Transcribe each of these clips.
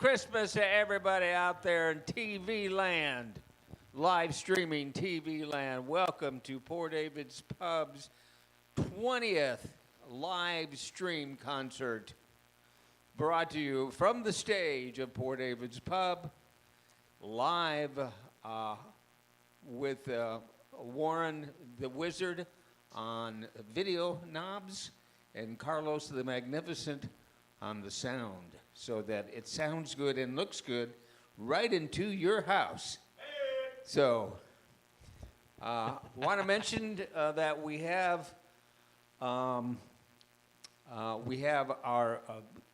Christmas to everybody out there in TV land, live streaming TV land. Welcome to Poor David's Pub's 20th live stream concert, brought to you from the stage of Poor David's Pub, live with Warren the Wizard on video knobs and Carlos the Magnificent on the sound, so that it sounds good and looks good right into your house. So, want to mention that we have our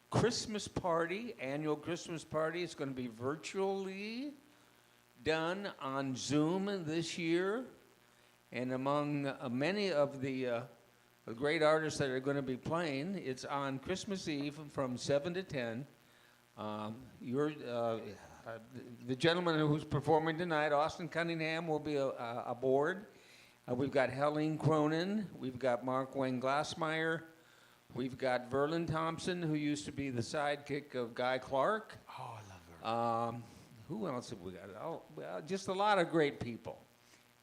Christmas party, annual Christmas party. It's going to be virtually done on Zoom this year, and among many of the great artists that are going to be playing, it's on Christmas Eve from 7 to 10. The gentleman who's performing tonight, Austin Cunningham, will be aboard. We've got Helene Cronin. We've got Mark Wayne Glassmeyer. We've got Verlin Thompson, who used to be the sidekick of Guy Clark. Oh, I love Verlin. Who else have we got? Oh, just a lot of great people.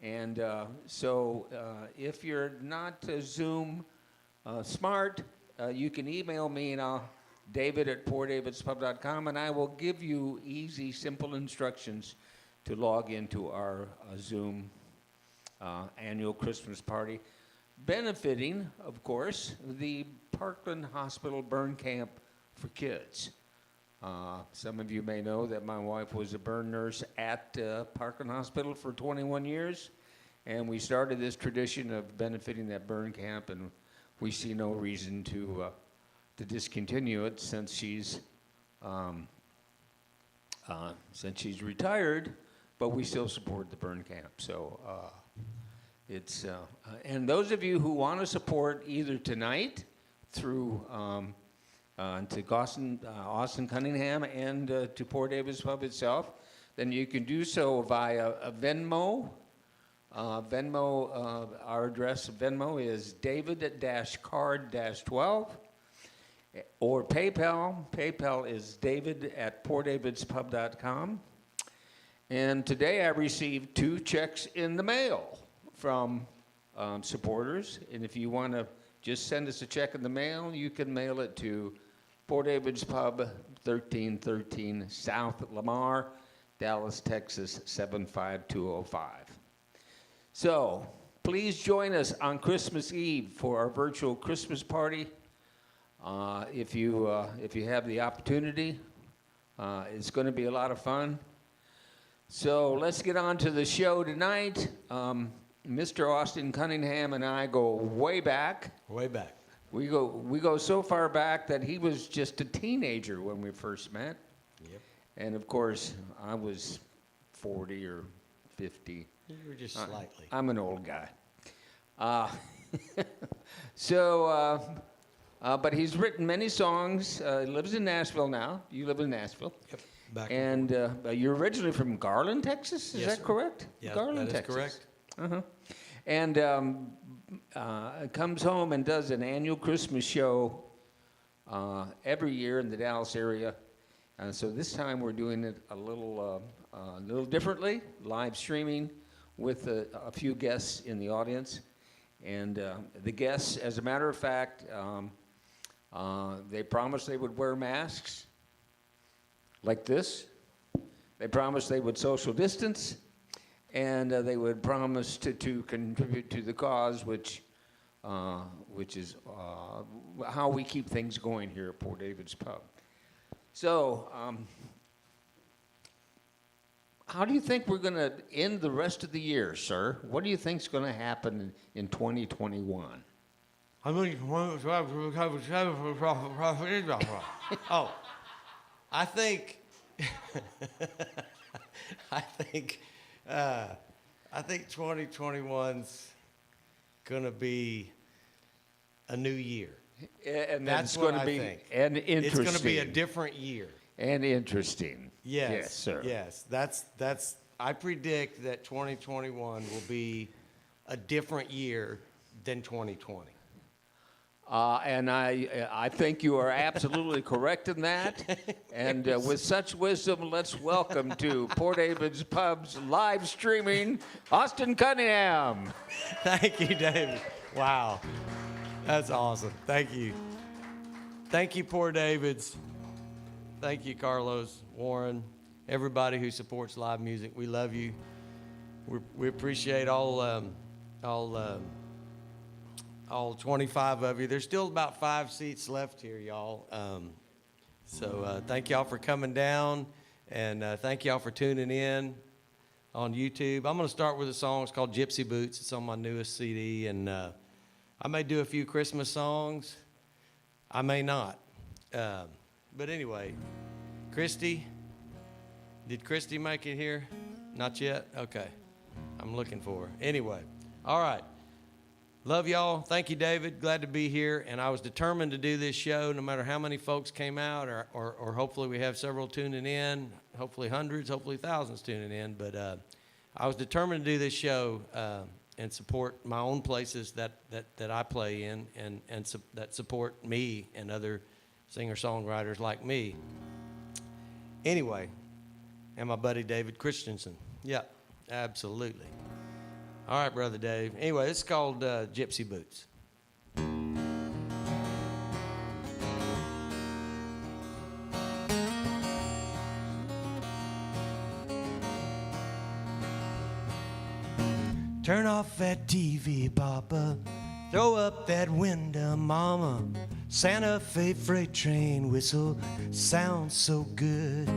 And so if you're not Zoom smart, you can email me, and David@poordavidspub.com, and I will give you easy, simple instructions to log into our Zoom annual Christmas party, benefiting, of course, the Parkland Hospital Burn Camp for Kids. Some of you may know that my wife was a burn nurse at Parkland Hospital for 21 years, and we started this tradition of benefiting that burn camp, and we see no reason to discontinue it since she's retired, but we still support the burn camp. So it's and those of you who want to support either tonight through to Austin Cunningham and to Poor David's Pub itself, then you can do so via Venmo. Our address of Venmo is David-card-12, or PayPal. PayPal is David@poordavidspub.com. And today I received 2 checks in the mail from supporters. And if you want to just send us a check in the mail, you can mail it to Poor David's Pub, 1313 South Lamar, Dallas, Texas, 75205. So please join us on Christmas Eve for our virtual Christmas party. If you have the opportunity, it's going to be a lot of fun. So let's get on to the show tonight. Mr. Austin Cunningham and I go way back. Way back. We go so far back that he was just a teenager when we first met. Yep. And of course, I was 40 or 50. You were just slightly. I'm an old guy. But he's written many songs. He lives in Nashville now. You live in Nashville. Yep. Back and you're originally from Garland, Texas? Is that correct? Yeah, Garland, that is Texas. correct. Uh-huh. And comes home and does an annual Christmas show every year in the Dallas area. So this time we're doing it a little differently, live streaming with a few guests in the audience. And the guests, as a matter of fact, they promised they would wear masks like this. They promised they would social distance, and they would promise to contribute to the cause, which is how we keep things going here at Poor David's Pub. So, how do you think we're going to end the rest of the year, sir? What do you think is going to happen in 2021? Oh, I think 2021's gonna be a new year. And that's going what to be I think. And interesting. It's gonna be a different year. And interesting. Yes, sir. Yes, that's. I predict that 2021 will be a different year than 2020. And I think you are absolutely correct in that. And with such wisdom, let's welcome to Port David's Pub's live streaming, Austin Cunningham. Thank you, David. Wow. That's awesome. Thank you. Thank you, Port David's. Thank you, Carlos, Warren, everybody who supports live music. We love you. We appreciate all 25 of you. There's still about 5 seats left here, y'all. So thank y'all for coming down, and thank y'all for tuning in on YouTube. I'm going to start with a song. It's called Gypsy Boots. It's on my newest CD, and I may do a few Christmas songs. I may not. But anyway, Christy, did Christy make it here? Not yet? Okay. I'm looking for her. Anyway, all right. Love y'all. Thank you, David. Glad to be here. And I was determined to do this show no matter how many folks came out, or hopefully we have several tuning in, hopefully hundreds, hopefully thousands tuning in. But I was determined to do this show and support my own places that I play in and that support me and other singer-songwriters like me. Anyway, and my buddy David Christensen. Yeah, absolutely. All right, Brother Dave. Anyway, it's called Gypsy Boots. Turn off that TV, Papa. Throw up that window, Mama. Santa Fe freight train whistle sounds so good.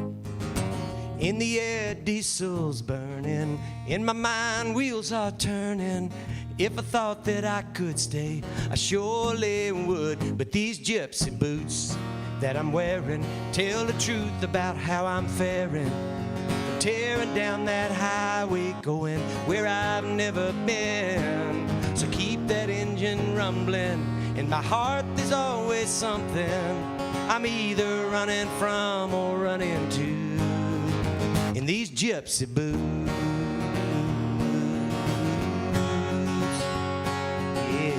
In the air, diesel's burning. In my mind, wheels are turning. If I thought that I could stay, I surely would. But these gypsy boots that I'm wearing tell the truth about how I'm faring. I'm tearing down that highway, going where I've never been. So keep that engine rumbling. In my heart, there's always something I'm either running from or running to. In these gypsy boots, yeah.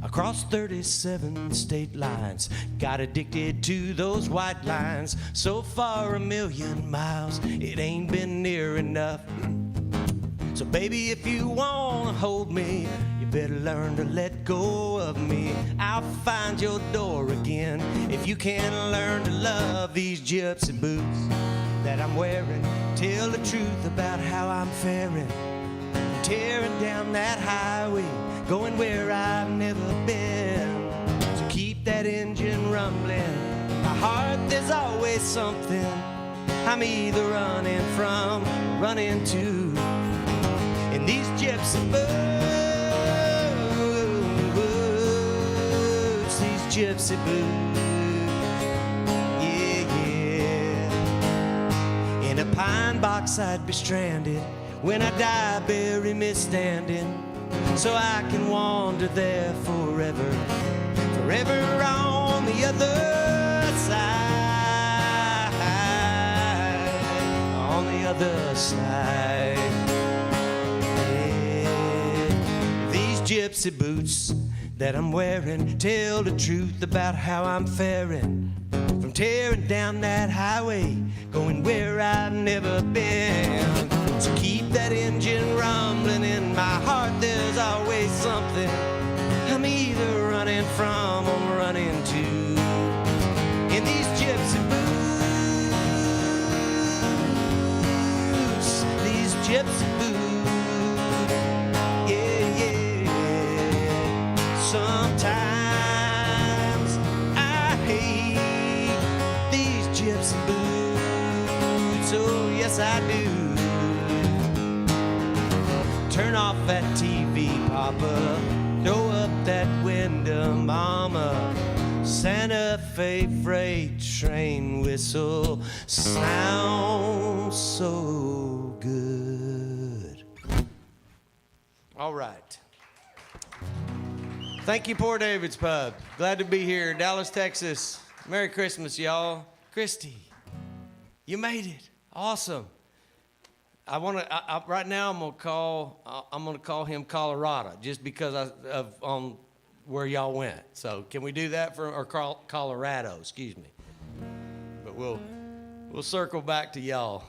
Across 37 state lines, got addicted to those white lines. So far 1,000,000 miles, it ain't been near enough. So baby, if you wanna hold me, you better learn to let go of me. I'll find your door again if you can learn to love these gypsy boots that I'm wearing. Tell the truth about how I'm faring. I'm tearing down that highway, going where I've never been. So keep that engine rumbling. In my heart, there's always something I'm either running from, running to. In these gypsy boots, these gypsy boots, yeah, yeah. In a pine box I'd be stranded. When I die, bury me standing, so I can wander there forever, forever on the other side, on the other side. Gypsy boots that I'm wearing tell the truth about how I'm faring. From tearing down that highway, going where I've never been. So keep that engine rumbling. In my heart, there's always something I'm either running from or running to. In these gypsy boots, these gypsy boots. Sometimes I hate these gypsy boots, oh yes I do. Turn off that TV, Papa. Throw up that window, Mama. Santa Fe freight train whistle sounds so good. All right. Thank you, Port David's Pub. Glad to be here, Dallas, Texas. Merry Christmas, y'all. Christy, you made it. Awesome. I want to. Right now, I'm gonna call him Colorado, just because of on where y'all went. So can we do that or Colorado? Excuse me. But we'll circle back to y'all.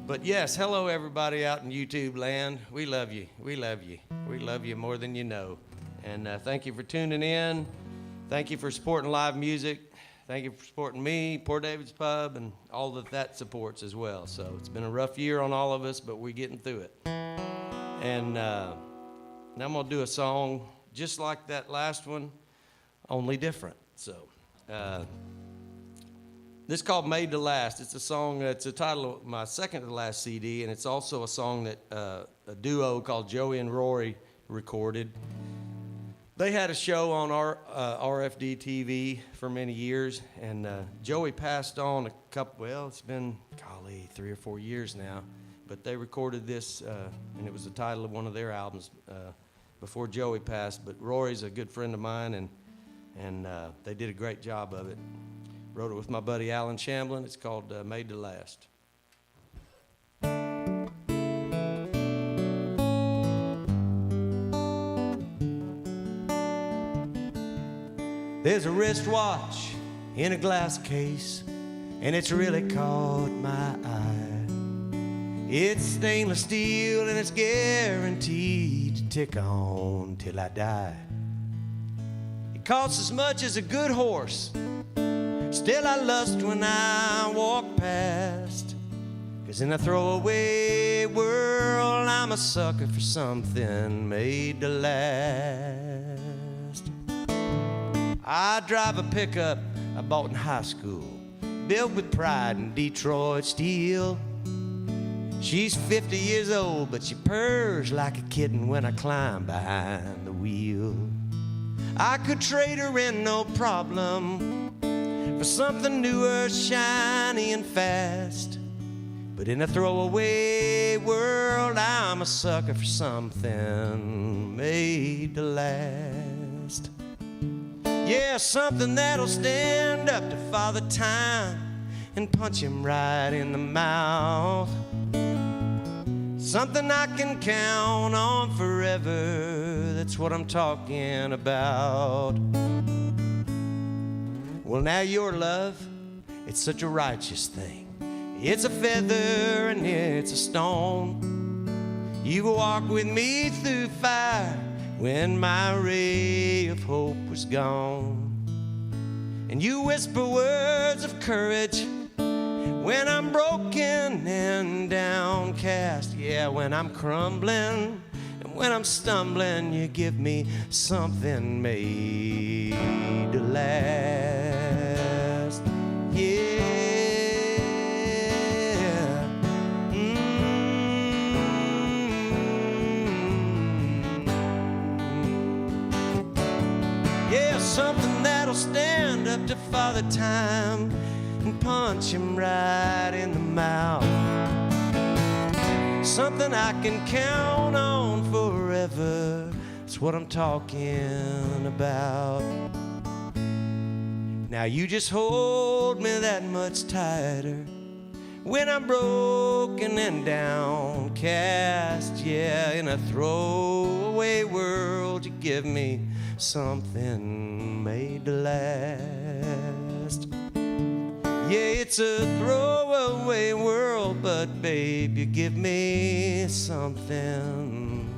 But yes, hello everybody out in YouTube land. We love you. We love you. We love you more than you know. And thank you for tuning in. Thank you for supporting live music. Thank you for supporting me, Poor David's Pub, and all that supports as well. So it's been a rough year on all of us, but we're getting through it. And now I'm going to do a song just like that last one, only different. So this is called Made to Last. It's a song, it's the title of my second to last CD, and it's also a song that a duo called Joey and Rory recorded. They had a show on RFD TV for many years, and Joey passed on it's been, 3 or 4 years now, but they recorded this, and it was the title of one of their albums before Joey passed. But Rory's a good friend of mine, and they did a great job of it. Wrote it with my buddy Alan Shamblin. It's called Made to Last. There's a wristwatch in a glass case, and it's really caught my eye. It's stainless steel, and it's guaranteed to tick on till I die. It costs as much as a good horse. Still I lust when I walk past, 'cause in a throwaway world I'm a sucker for something made to last. I drive a pickup I bought in high school, built with pride in Detroit steel. She's 50 years old, but she purrs like a kitten when I climb behind the wheel. I could trade her in no problem for something newer, shiny and fast. But in a throwaway world, I'm a sucker for something made to last. Yeah, something that'll stand up to Father Time and punch him right in the mouth. Something I can count on forever, that's what I'm talking about. Well, now your love, it's such a righteous thing. It's a feather and it's a stone. You walk with me through fire when my ray of hope was gone. And you whisper words of courage when I'm broken and downcast. Yeah, when I'm crumbling and when I'm stumbling, you give me something made to last. Yeah. Yeah, something that'll stand up to Father Time and punch him right in the mouth. Something I can count on forever, that's what I'm talking about. Now you just hold me that much tighter when I'm broken and downcast. Yeah, in a throwaway world, you give me something made to last. Yeah, it's a throwaway world, but babe, you give me something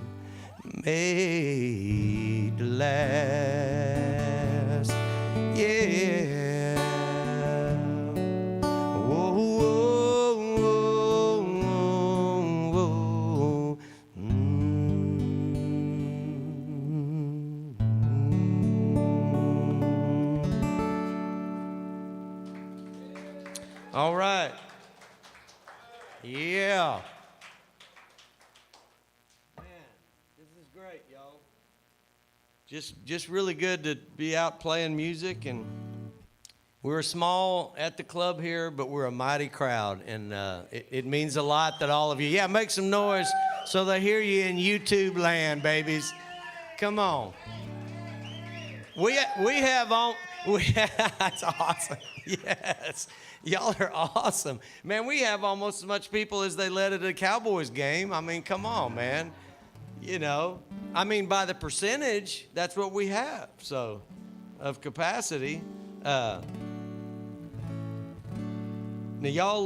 made to last. Yeah. Whoa, whoa, whoa, whoa, whoa. All right. Yeah. Man, this is great, y'all. Just really good to be out playing music, and we're small at the club here, but we're a mighty crowd, and it means a lot that all of you, yeah, make some noise so they hear you in YouTube land, babies. Come on. We have on, That's awesome. Yes. Y'all are awesome. Man, we have almost as much people as they let at a Cowboys game. I mean, come on, man. You know, I mean, by the percentage, that's what we have. So, of capacity. Now, y'all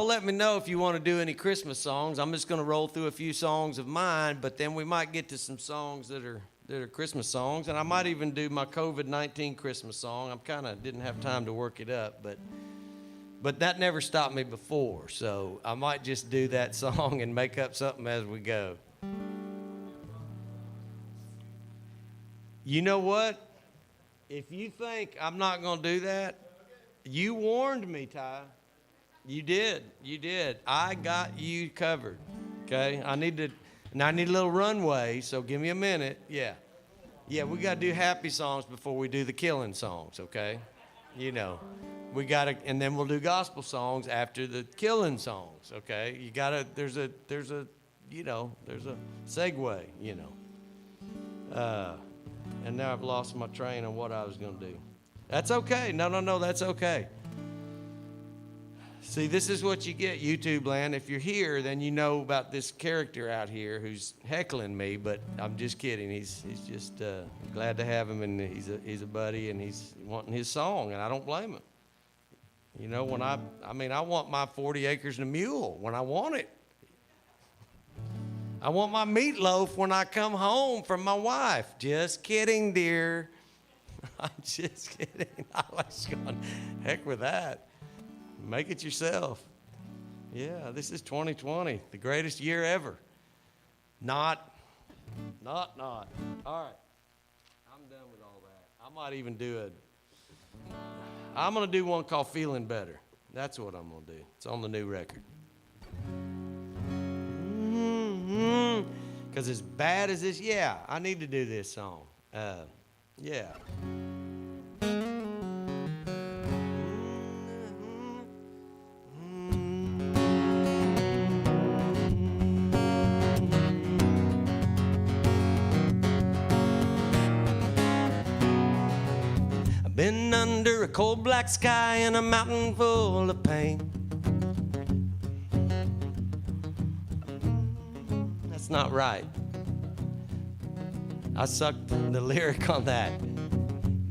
let me know if you want to do any Christmas songs. I'm just going to roll through a few songs of mine, but then we might get to some songs that are Christmas songs, and I might even do my COVID-19 Christmas song. Didn't have time to work it up, but that never stopped me before, so I might just do that song and make up something as we go. You know what? If you think I'm not going to do that, you warned me, Ty. You did. I got you covered, okay? I need a little runway, so give me a minute. Yeah, we got to do happy songs before we do the killing songs, okay? You know, we got to, and then we'll do gospel songs after the killing songs, okay? You got to, there's a segue, you know. And now I've lost my train on what I was going to do. That's okay. No, that's okay. See, this is what you get, YouTube land. If you're here, then you know about this character out here who's heckling me, but I'm just kidding. He's just glad to have him, and he's a buddy, and he's wanting his song, and I don't blame him. You know, when I want my 40 acres and a mule when I want it. I want my meatloaf when I come home from my wife. Just kidding, dear. I'm just kidding. I was going, heck with that. Make it yourself. Yeah, this is 2020, the greatest year ever. Not. All right. I'm done with all that. I might even I'm going to do one called Feeling Better. That's what I'm going to do. It's on the new record. Because as bad as this, I need to do this song. Yeah. I've been under a cold black sky and a mountain full of pain. Not right. I sucked the lyric on that.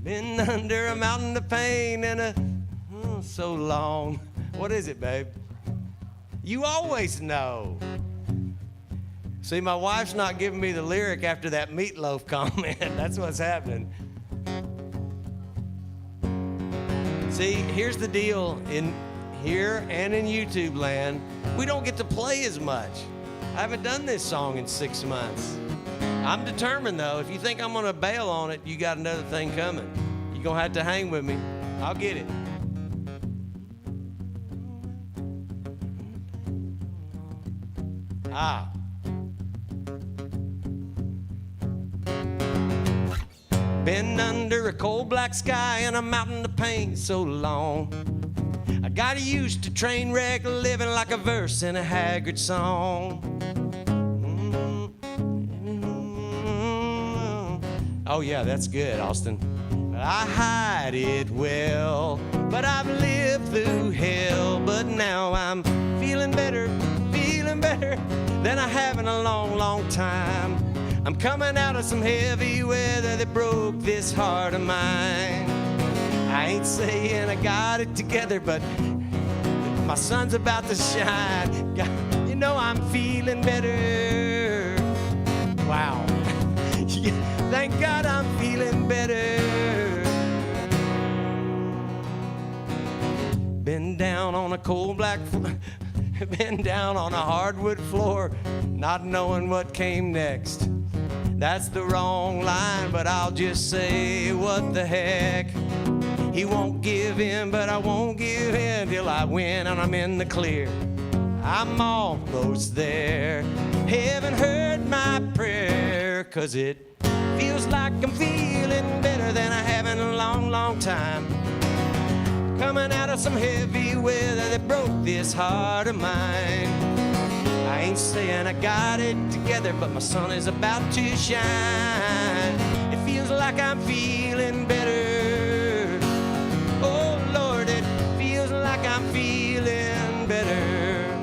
Been under a mountain of pain and so long. What is it, babe? You always know. See, my wife's not giving me the lyric after that meatloaf comment. That's what's happening. See, here's the deal. In here and in YouTube land, we don't get to play as much. I haven't done this song in 6 months. I'm determined, though. If you think I'm going to bail on it, you got another thing coming. You're going to have to hang with me. I'll get it. Been under a cold black sky and a mountain of pain so long. I got used to train wreck living like a verse in a Haggard song. Oh yeah, that's good, Austin. I hide it well, but I've lived through hell. But now I'm feeling better than I have in a long, long time. I'm coming out of some heavy weather that broke this heart of mine. I ain't saying I got it together, but my sun's about to shine. You know I'm feeling better. Wow. Thank God I'm feeling better. Been down on a cold black floor, been down on a hardwood floor, not knowing what came next. That's the wrong line, but I'll just say what the heck. He won't give in, but I won't give in till I win and I'm in the clear. I'm almost there. Heaven heard my prayer, 'cause it feels like I'm feeling better than I have in a long, long time. Coming out of some heavy weather that broke this heart of mine. I ain't saying I got it together, but my sun is about to shine. It feels like I'm feeling better. Oh Lord, it feels like I'm feeling better.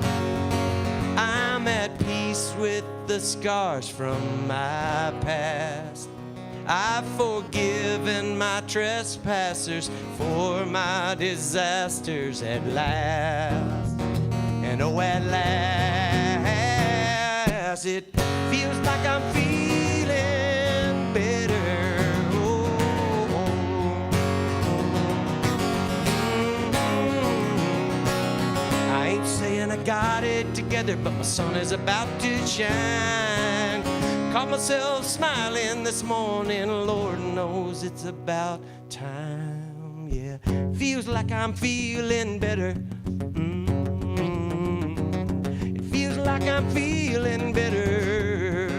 I'm at peace with the scars from my past. I've forgiven my trespassers for my disasters at last. And oh, at last, it feels like I'm feeling better. Oh, I ain't saying I got it together, but my sun is about to shine. Caught myself smiling this morning, Lord knows it's about time, yeah. Feels like I'm feeling better. It feels like I'm feeling better.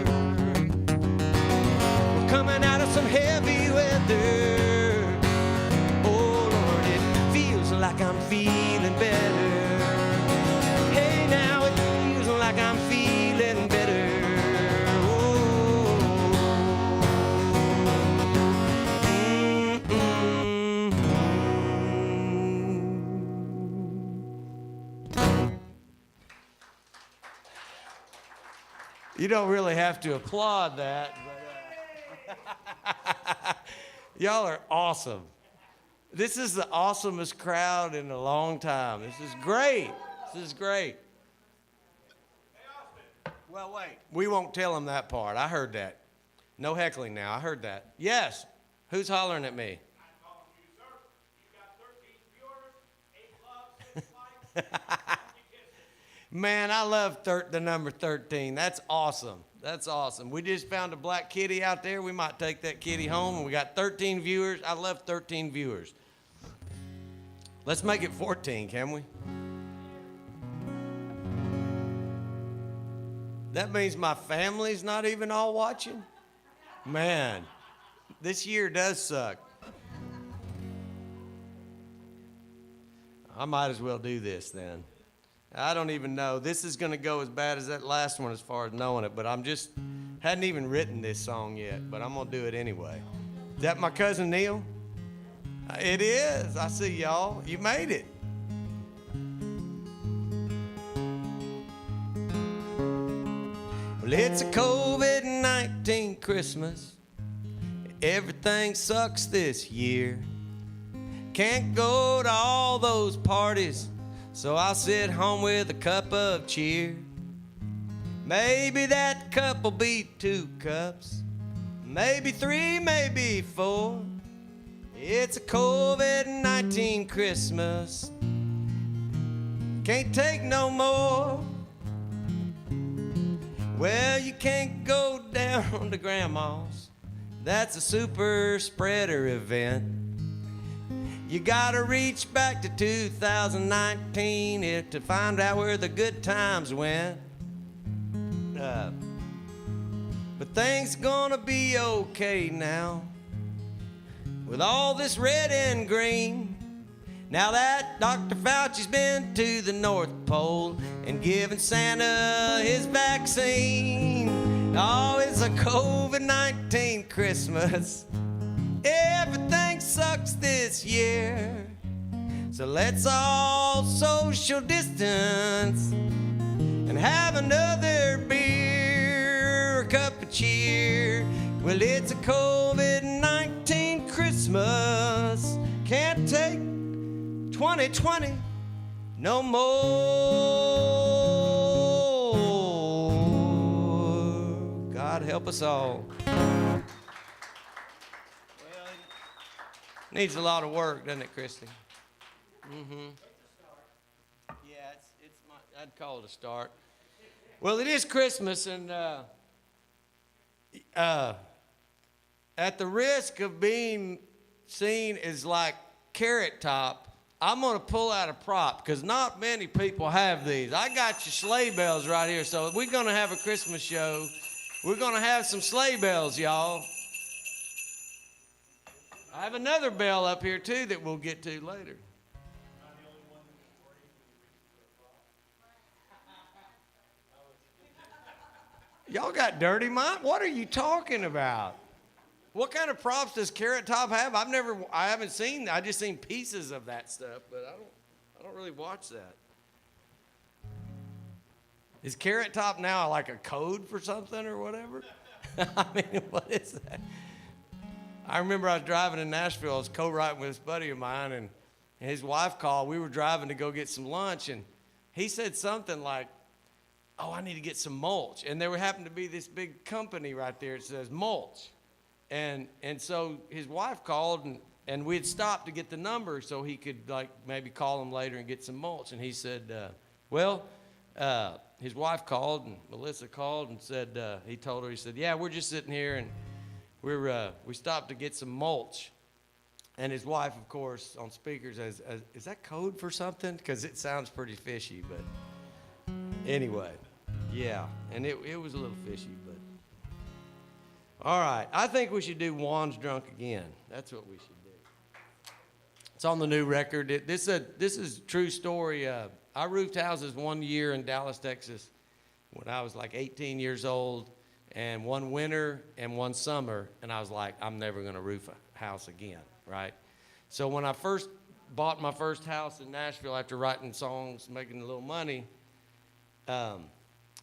We're coming out of some heavy weather. Oh Lord, it feels like I'm feeling better. Hey, now it feels like I'm feeling better. You don't really have to applaud that, but y'all are awesome. This is the awesomest crowd in a long time. This is great. This is great. Well, wait. We won't tell them that part. I heard that. No heckling now. I heard that. Yes. Who's hollering at me? I'm calling you, sir. You got 13 viewers, 8 loves, 6 likes. Man, I love the number 13. That's awesome. That's awesome. We just found a black kitty out there. We might take that kitty home, and we got 13 viewers. I love 13 viewers. Let's make it 14, can we? That means my family's not even all watching? Man, this year does suck. I might as well do this then. I don't even know. This is going to go as bad as that last one as far as knowing it, but hadn't even written this song yet, but I'm going to do it anyway. Is that my cousin Neil? It is. I see y'all. You made it. Well, it's a COVID-19 Christmas. Everything sucks this year. Can't go to all those parties, so I'll sit home with a cup of cheer. Maybe that cup will be 2 cups, maybe 3, maybe 4. It's a COVID-19 Christmas. Can't take no more. Well, you can't go down to Grandma's. That's a super spreader event. You gotta reach back to 2019 to find out where the good times went. But things gonna be okay now with all this red and green. Now that Dr. Fauci's been to the North Pole and given Santa his vaccine. Oh, it's a COVID-19 Christmas. Everything sucks this year. So let's all social distance and have another beer, a cup of cheer. Well, it's a COVID-19 Christmas. Can't take 2020 no more. God help us all. Needs a lot of work, doesn't it, Christy? Mm-hmm. Yeah, I'd call it a start. Well, it is Christmas, and at the risk of being seen as like Carrot Top, I'm going to pull out a prop because not many people have these. I got your sleigh bells right here, so we're going to have a Christmas show. We're going to have some sleigh bells, y'all. I have another bell up here, too, that we'll get to later. Y'all got dirty mind? What are you talking about? What kind of props does Carrot Top have? I haven't seen. I just seen pieces of that stuff, but I don't really watch that. Is Carrot Top now like a code for something or whatever? I mean, what is that? I remember I was driving in Nashville. I was co-writing with this buddy of mine, and his wife called. We were driving to go get some lunch, and he said something like, "Oh, I need to get some mulch." And there happened to be this big company right there that says mulch. And so his wife called, and we had stopped to get the number so he could like maybe call him later and get some mulch. And he said, his wife called, and Melissa called and said, he told her, he said, "Yeah, we're just sitting here, and we stopped to get some mulch." And his wife, of course, on speakers says, "Is that code for something? Because it sounds pretty fishy." But anyway, yeah, and it was a little fishy, but. All right, I think we should do Juan's Drunk Again. That's what we should do. It's on the new record. This is a true story. I roofed houses one year in Dallas, Texas, when I was like 18 years old, and one winter and one summer, and I was like, I'm never going to roof a house again, right? So when I first bought my first house in Nashville after writing songs, making a little money,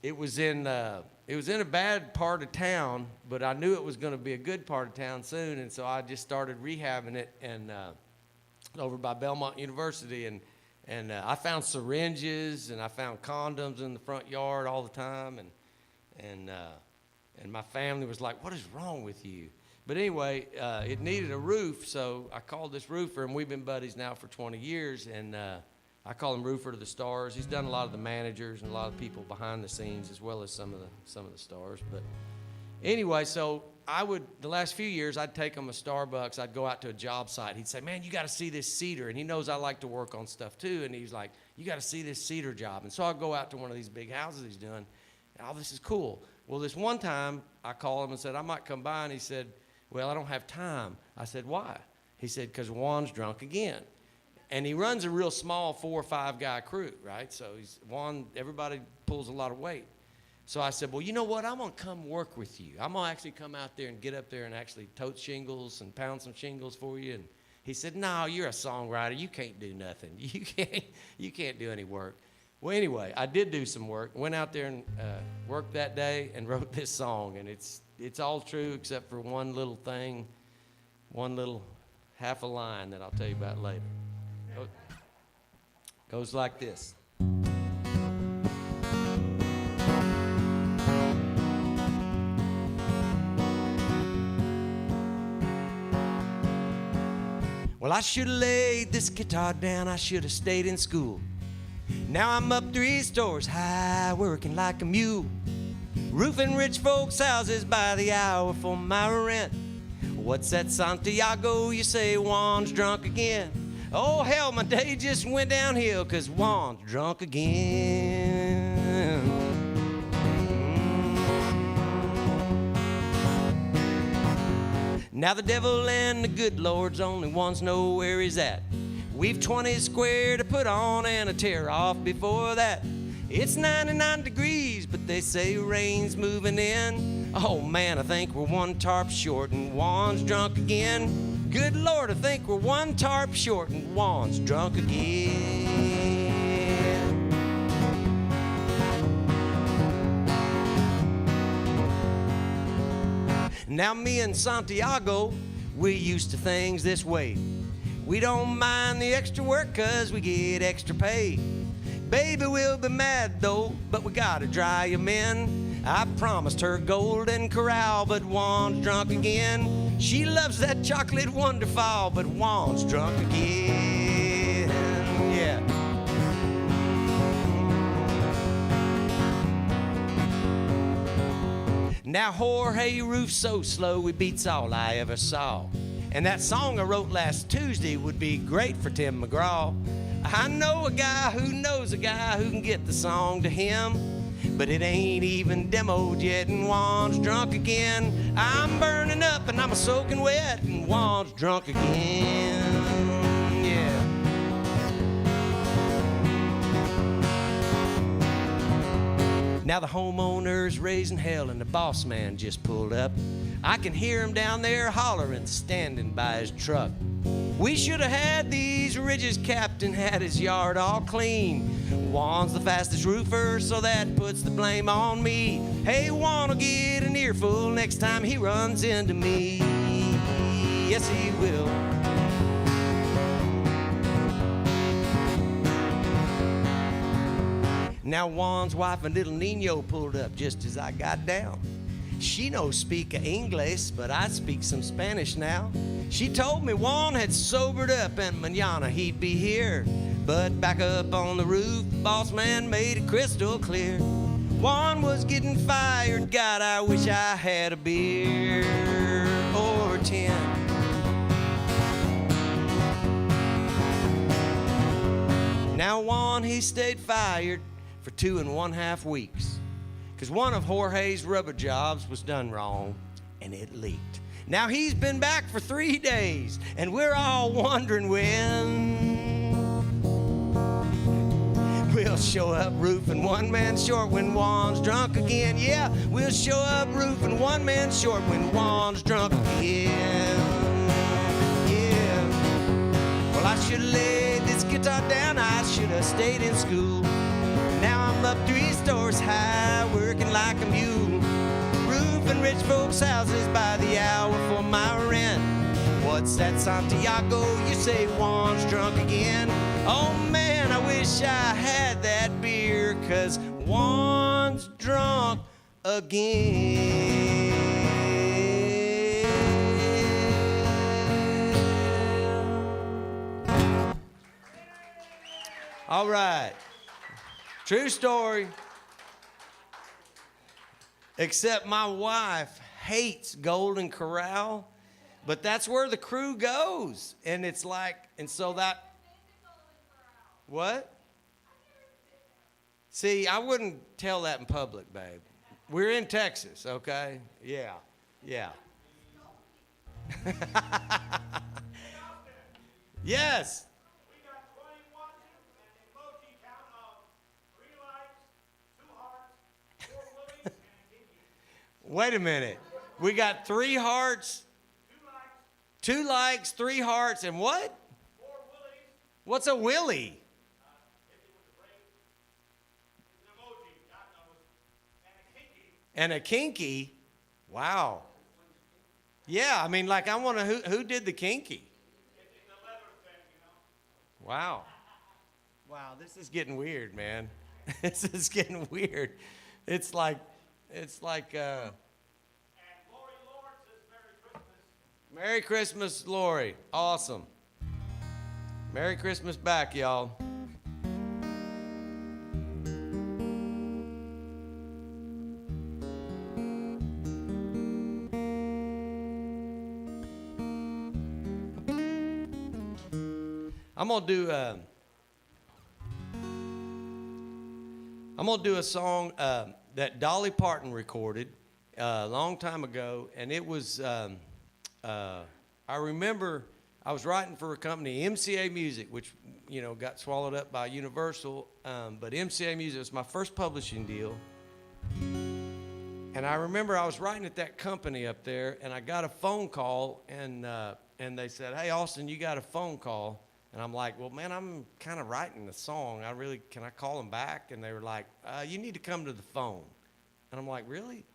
it was in a bad part of town, but I knew it was going to be a good part of town soon, and so I just started rehabbing it and over by Belmont University, and I found syringes and I found condoms in the front yard all the time, and my family was like, "What is wrong with you?" But anyway, it needed a roof, so I called this roofer, and we've been buddies now for 20 years, and I call him Roofer to the Stars. He's done a lot of the managers and a lot of people behind the scenes, as well as some of the stars. But anyway, so the last few years, I'd take him to Starbucks. I'd go out to a job site. He'd say, "Man, you got to see this cedar." And he knows I like to work on stuff too. And he's like, "You got to see this cedar job." And so I'd go out to one of these big houses he's doing. "Oh, this is cool." Well, this one time, I called him and said, "I might come by." And he said, "Well, I don't have time." I said, "Why?" He said, "Because Juan's drunk again." And he runs a real small 4 or 5 guy crew, right? So everybody pulls a lot of weight. So I said, "Well, you know what? I'm going to come work with you. I'm going to actually come out there and get up there and actually tote shingles and pound some shingles for you." And he said, "No, you're a songwriter. You can't do nothing. You can't do any work." Well, anyway, I did do some work. Went out there and worked that day and wrote this song. And it's all true except for one little thing, one little half a line that I'll tell you about later. Goes like this. Well, I should have laid this guitar down. I should have stayed in school. Now I'm up 3 stories high, working like a mule, roofing rich folks' houses by the hour for my rent. What's that, Santiago? You say Juan's drunk again? Oh, hell, my day just went downhill 'cause Juan's drunk again. Now the devil and the good Lord's only ones know where he's at. We've 20 square to put on and a tear off before that. It's 99 degrees, but they say rain's moving in. Oh man, I think we're 1 tarp short and Juan's drunk again. Good Lord, I think we're 1 tarp short and Juan's drunk again. Now me and Santiago, we used to things this way. We don't mind the extra work 'cause we get extra pay. Baby will be mad though, but we gotta dry him in. I promised her golden corral, but Juan's drunk again. She loves that chocolate wonderful, but Juan's drunk again. Yeah. Now Jorge roofs so slow, he beats all I ever saw. And that song I wrote last Tuesday would be great for Tim McGraw. I know a guy who knows a guy who can get the song to him, but it ain't even demoed yet, and Juan's drunk again. I'm burning up and I'm soaking wet, and Juan's drunk again. Yeah. Now the homeowner's raising hell and the boss man just pulled up. I can hear him down there hollering, standing by his truck. We should have had these ridges capped and had his yard all clean. Juan's the fastest roofer, so that puts the blame on me. Hey, Juan will get an earful next time he runs into me. Yes, he will. Now Juan's wife and little Nino pulled up just as I got down. She no speak English, but I speak some Spanish now. She told me Juan had sobered up and mañana he'd be here. But back up on the roof, the boss man made it crystal clear. Juan was getting fired, God, I wish I had a beer or 10. Now Juan, he stayed fired for 2.5 weeks. Because one of Jorge's rubber jobs was done wrong, and it leaked. Now he's been back for 3 days, and we're all wondering when we'll show up roofing one man short when Juan's drunk again. Yeah, we'll show up roofing one man short when Juan's drunk again. Yeah. Well, I should have laid this guitar down. I should have stayed in school. Now I'm up 3 stories high, working like a mule, roofing rich folks' houses by the hour for my rent. What's that, Santiago? You say Juan's drunk again? Oh man, I wish I had that beer, 'cause Juan's drunk again. All right. True story. Except my wife hates Golden Corral, but that's where the crew goes. And it's like, and so that, what? See, I wouldn't tell that in public, babe. We're in Texas, okay? Yeah, yeah. Yes. Wait a minute. We got 3 hearts, 2 likes, 3 hearts, and what? 4 willies. What's a willy? An emoji, God knows. And a kinky. And a kinky? Wow. Yeah, I mean, like, I want to, who did the kinky? It's a leather thing, you know. Wow. Wow, this is getting weird, man. This is getting weird. It's like, And Lori Lord says Merry Merry Christmas. Christmas, Lori. Awesome. Merry Christmas back, y'all. I'm gonna do a song that Dolly Parton recorded a long time ago, and it was I remember I was writing for a company, MCA Music, which got swallowed up by Universal, but MCA Music was my first publishing deal. And I remember I was writing at that company up there, and I got a phone call, and they said, "Hey, Austin, you got a phone call." And I'm like, "Well, man, I'm kind of writing the song. Can I call them back?" And they were like, "You need to come to the phone." And I'm like, "Really?"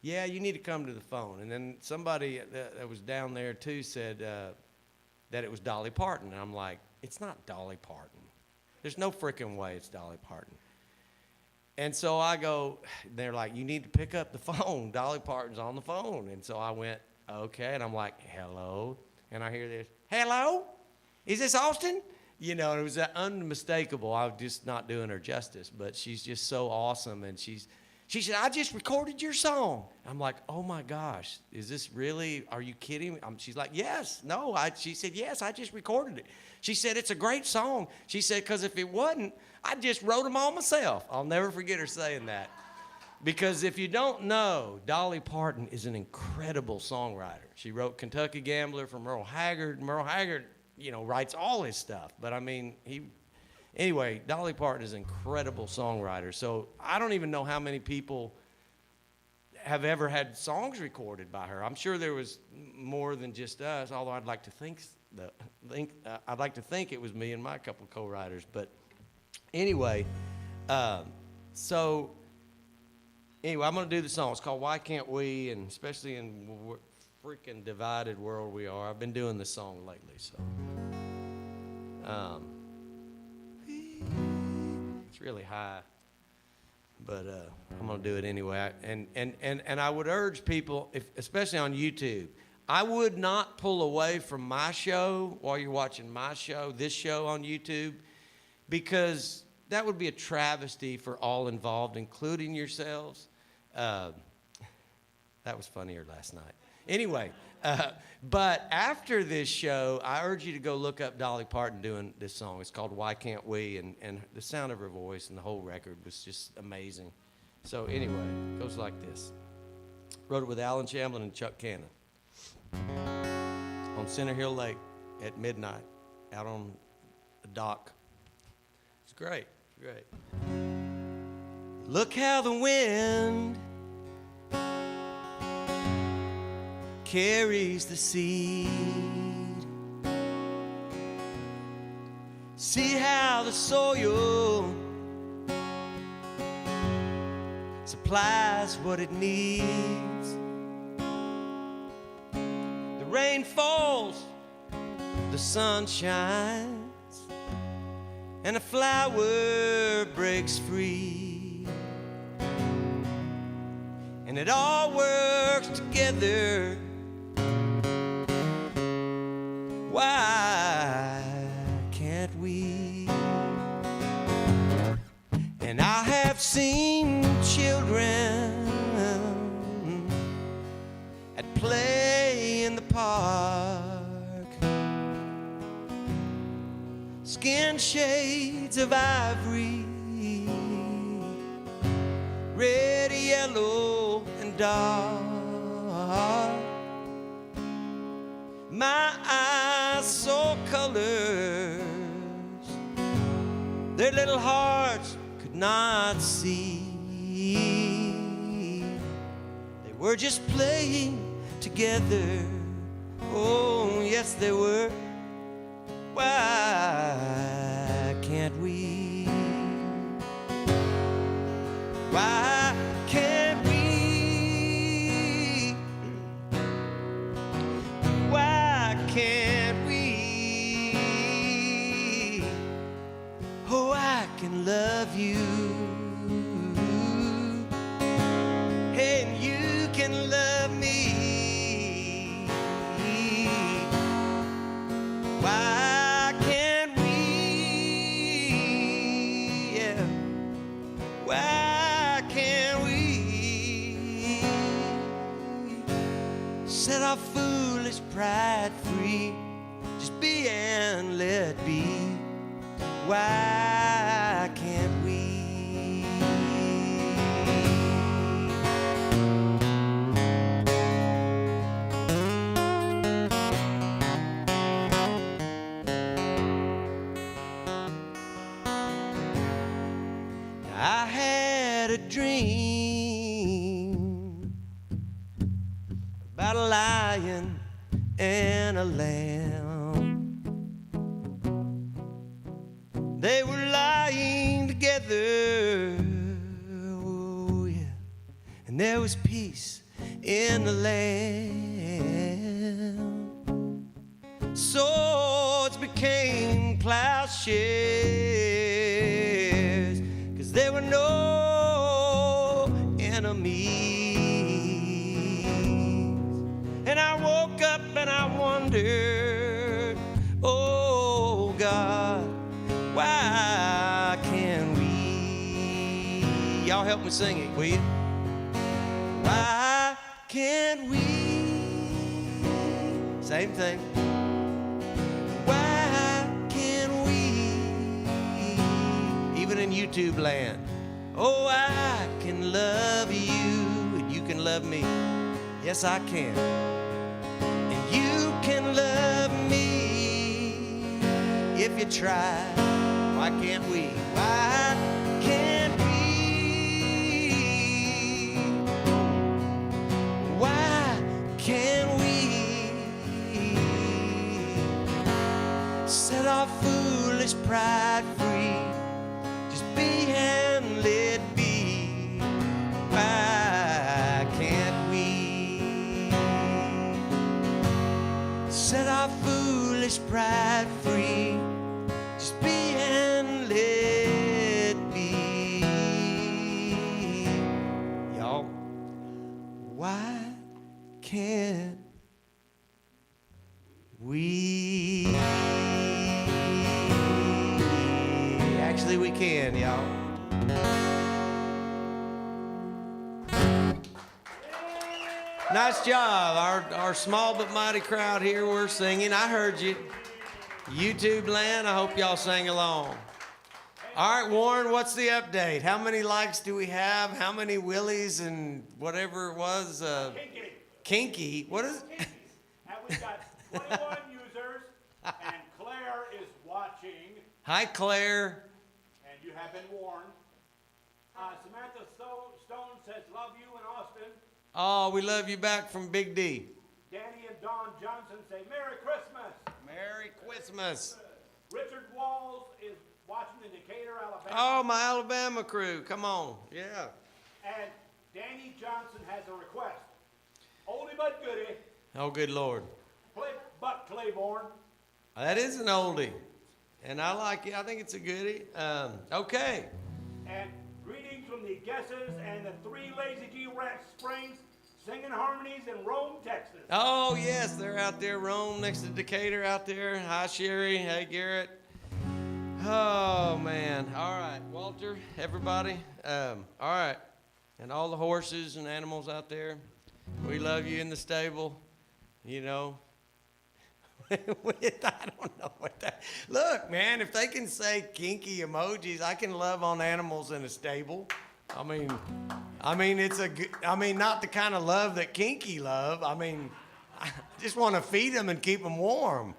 "Yeah, you need to come to the phone." And then somebody that was down there too said that it was Dolly Parton. And I'm like, "It's not Dolly Parton. There's no freaking way it's Dolly Parton." And so I go, they're like, "You need to pick up the phone. Dolly Parton's on the phone." And so I went, "Okay." And I'm like, "Hello." And I hear this, "Hello? Is this Austin?" And it was unmistakable. I was just not doing her justice, but she's just so awesome. And she said, "I just recorded your song." I'm like, "Oh my gosh, is this really, are you kidding me?" She's like, "Yes, no." She said, "Yes, I just recorded it." She said, "It's a great song." She said, "Because if it wasn't, I just wrote them all myself." I'll never forget her saying that. Because if you don't know, Dolly Parton is an incredible songwriter. She wrote Kentucky Gambler for Merle Haggard. Merle Haggard, writes all his stuff. But I mean, anyway, Dolly Parton is an incredible songwriter. So I don't even know how many people have ever had songs recorded by her. I'm sure there was more than just us, although I'd like to think it was me and my couple co-writers. But anyway, so anyway, I'm going to do the song. It's called Why Can't We? And especially in the freaking divided world we are, I've been doing this song lately. So it's really high. But I'm going to do it anyway. And I would urge people, especially on YouTube, I would not pull away from my show while you're watching my show, this show on YouTube, because that would be a travesty for all involved, including yourselves. That was funnier last night. Anyway, but after this show, I urge you to go look up Dolly Parton doing this song. It's called Why Can't We? And the sound of her voice and the whole record was just amazing. So anyway, it goes like this. Wrote it with Alan Shamblin and Chuck Cannon on Center Hill Lake at midnight out on the dock. It's great, great. Look how the wind carries the seed. See how the soil supplies what it needs. The rain falls, the sun shines, and a flower breaks free. And it all works together. Why can't we? And I have seen children at play in the park, skin shades of ivory, red, yellow, and dark. My eyes saw colors their little hearts could not see. They were just playing together. Oh, yes, they were. Why can't we? Why can't we? Why can't we? Oh, I can love you, and you can love me. Why can't we? Yeah. Why can't we set our foolish pride free? Just be and let be. Why can't we? I had a dream about a lion and a lamb. They were lying together, oh yeah, and there was peace in the land. Swords became plowshares, 'cause there were no enemies. And I woke up and I wondered, oh God, why can't we? Y'all help me sing it, will you? Why can't we? Same thing. Why can't we? Even in YouTube land. Oh, I can love you and you can love me. Yes, I can. And you can love me if you try. Why can't we? Why can't we? our foolish pride free. Just be and let be. Why can't we set our foolish pride free? Just be and let be. Y'all, why can't we? Actually, we can, y'all. Nice job. Our small but mighty crowd here, we're singing. I heard you. YouTube land, I hope y'all sang along. All right, Warren, what's the update? How many likes do we have? How many willies and whatever it was? Kinky. What is it? And we've got 21 users, and Claire is watching, Hi, Claire. and you have been warned. Samantha Stone says, love you in Austin. Oh, we love you back from Big D. Danny and Don Johnson say, Merry Christmas. Merry Christmas. Richard Walls is watching in Decatur, Alabama. Oh, my Alabama crew. Come on. Yeah. And Danny Johnson has a request. Oldie but goodie, Oh, good Lord. play Buck Clayborne. That is an oldie. And I like it. I think it's a goodie. Okay. And greetings from the Guesses and the 3 Lazy G Ranch Springs singing harmonies in Rome, Texas. Oh, yes, they're out there, Rome, next to Decatur out there. Hi, Sherry. Hey, Garrett. Oh, man. All right, Walter, everybody. All right. And all the horses and animals out there, we love you in the stable, you know. I don't know what that. Look, man, if they can say kinky emojis, I can love on animals in a stable. I mean, it's not the kind of love that kinky love. I mean, I just want to feed them and keep them warm.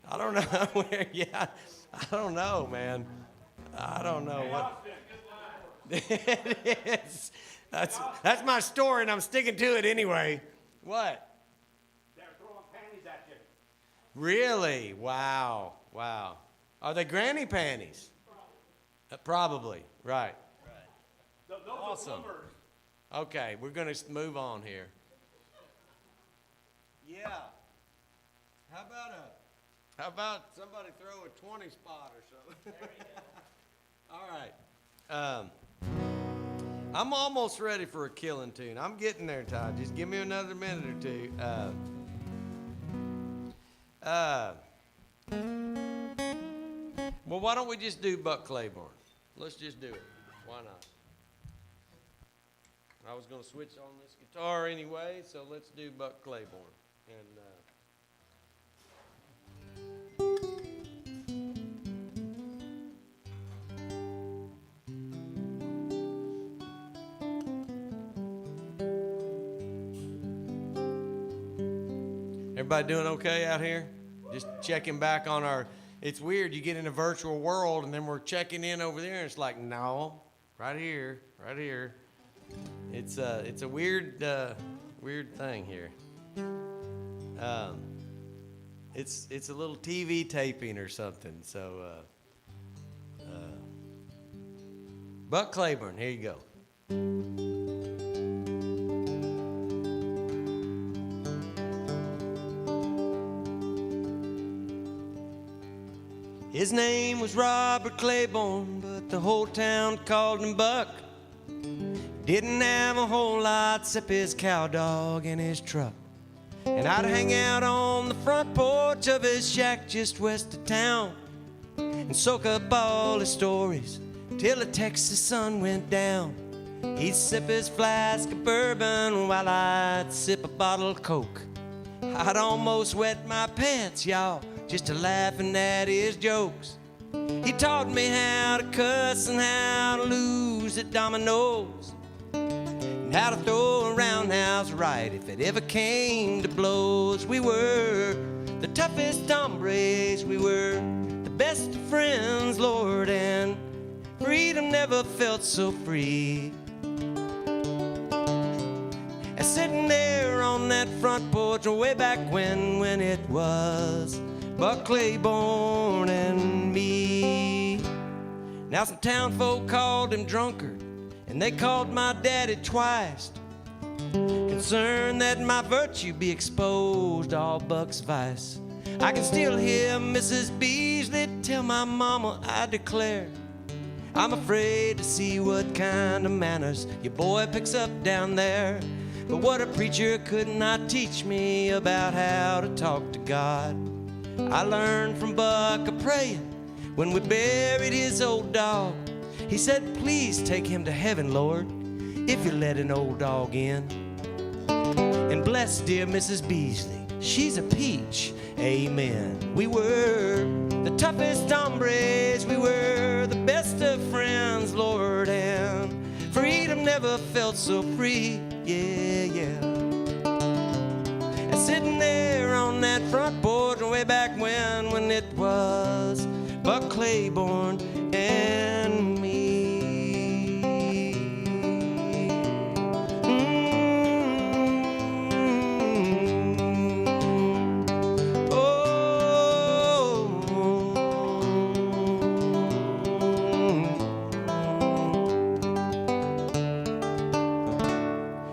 I don't know where. Yeah, I don't know, man. I don't know what. It is. That's my story, and I'm sticking to it anyway. What? They're throwing panties at you. Really? Wow. Wow. Are they granny panties? Probably. Right. Those Awesome. are bloomers. Okay, we're going to move on here. Yeah. How about somebody throw a 20 spot or something? There you go. All right. I'm almost ready for a killing tune. I'm getting there, Todd. Just give me another minute or two. Well, why don't we just do Buck Clayborne? Let's just do it. Why not? I was going to switch on this guitar anyway, so let's do Buck Clayborne. And everybody doing okay out here? Just checking back on our. It's weird. You get in a virtual world, and then we're checking in over there, and it's like, no, right here, right here. It's a weird thing here. It's a little TV taping or something. So, Buck Clayborne, here you go. His name was Robert Clayborne, but the whole town called him Buck. Didn't have a whole lot except his cow dog and his truck. And I'd hang out on the front porch of his shack just west of town and soak up all his stories till the Texas sun went down. He'd sip his flask of bourbon while I'd sip a bottle of Coke. I'd almost wet my pants, y'all, just a laughing at his jokes. He taught me how to cuss and how to lose at dominoes, and how to throw a roundhouse right if it ever came to blows. We were the toughest hombres, we were the best of friends, Lord, and freedom never felt so free. And sitting there on that front porch way back when it was Buck Clayborne and me. Now some town folk called him drunkard, and they called my daddy twice, concerned that my virtue be exposed, all Buck's vice. I can still hear Mrs. Beasley tell my mama, I declare, I'm afraid to see what kind of manners your boy picks up down there. But what a preacher could not teach me about how to talk to God. I learned from Buck a praying when we buried his old dog. He said, please take him to heaven, Lord, if you let an old dog in. And bless dear Mrs. Beasley, she's a peach, amen. We were the toughest hombres, we were the best of friends, Lord, and freedom never felt so free, yeah, yeah. And sitting there on that front porch way back when it was Buck Clayborne and me. Oh.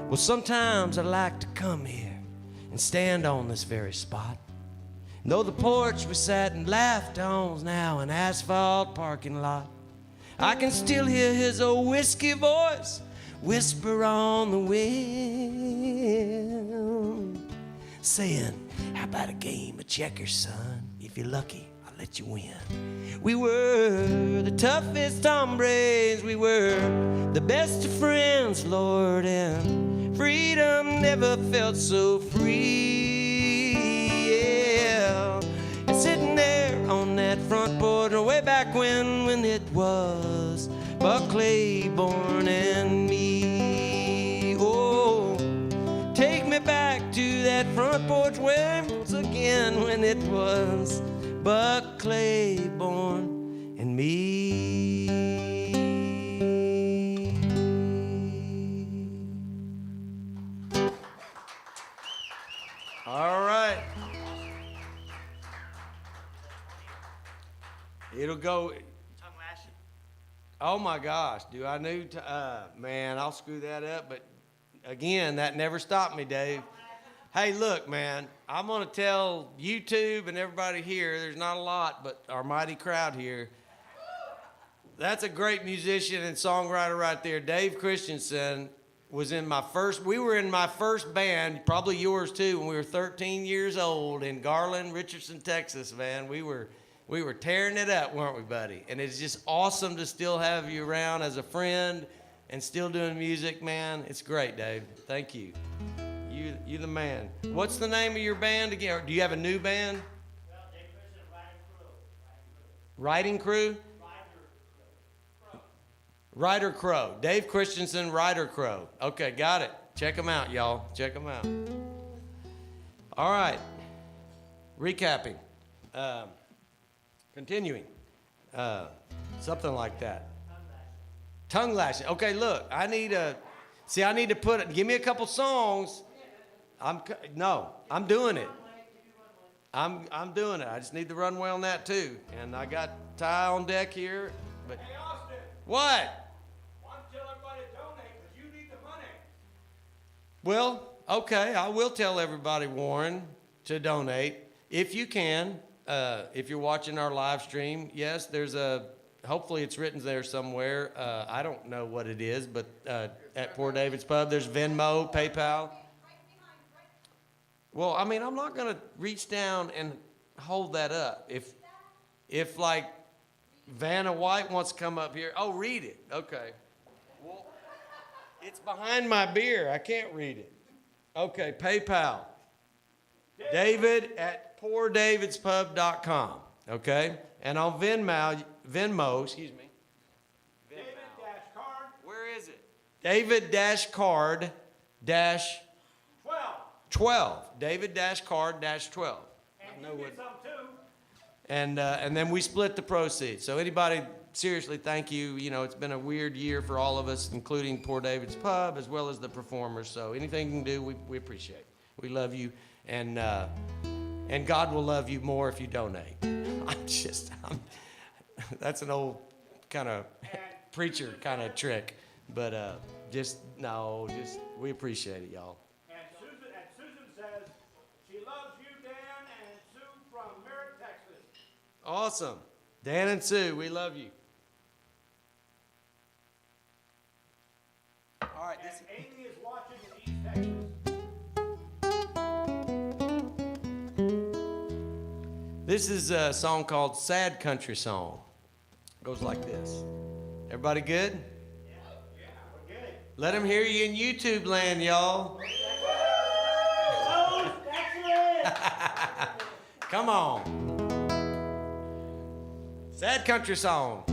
Well, sometimes I like to come here and stand on this very spot. And though the porch we sat and laughed on's now an asphalt parking lot, I can still hear his old whiskey voice whisper on the wind, saying, how about a game of checkers, son? If you're lucky, I'll let you win. We were the toughest hombres, we were the best of friends, Lord, and freedom never felt so free, yeah. And sitting there on that front porch way back when it was Buck Clayborne and me. Oh, take me back to that front porch once again when it was Buck Clayborne and me. All right. It'll go. Tongue lashing. Oh my gosh, do I knew? Man, I'll screw that up. But again, that never stopped me, Dave. Hey, look, man, I'm going to tell YouTube and everybody here, there's not a lot, but our mighty crowd here, that's a great musician and songwriter right there. Dave Christensen was in my first, we were in my first band, probably yours too, when we were 13 years old in Garland, Richardson, Texas, man. We were tearing it up, weren't we, buddy? And it's just awesome to still have you around as a friend and still doing music, man. It's great, Dave. Thank you. You the man. What's the name of your band again? Or do you have a new band? Well, Dave Christian, Riding Crew? Rider Crow. Dave Christensen, Rider Crow. Okay, got it. Check them out, y'all. Check them out. All right. Recapping. Continuing. Something like that. Tongue lashing. Okay, look, I need to give me a couple songs. I'm doing it. I'm doing it. I just need the runway on that too. And I got Ty on deck here. But Hey, Austin, what? why don't you tell everybody to donate, because you need the money. Well, okay, I will tell everybody, Warren, to donate if you can. If you're watching our live stream, yes, there's hopefully it's written there somewhere. I don't know what it is, but at Poor David's Pub, there's Venmo, PayPal. Well, I mean, I'm not going to reach down and hold that up. If like Vanna White wants to come up here, oh, read it. Okay. Well, it's behind my beer. I can't read it. Okay, PayPal. David at poordavidspub.com. Okay? And on Venmo, excuse me. David-card. Where is it? David-card-12. David-card-12. And you get some too. And then we split the proceeds. So anybody, seriously, thank you. You know, it's been a weird year for all of us, including Poor David's Pub, as well as the performers. So anything you can do, we appreciate. We love you. And and God will love you more if you donate. That's an old kind of preacher kind of trick, but we appreciate it, y'all. And Susan says she loves you, Dan and Sue from Merritt, Texas. Awesome. Dan and Sue, we love you. All right. And Amy is watching in East Texas. This is a song called Sad Country Song. It goes like this. Everybody good? Yeah, we're good. Let them hear you in YouTube land, y'all. Oh, excellent! Come on. Sad Country Song.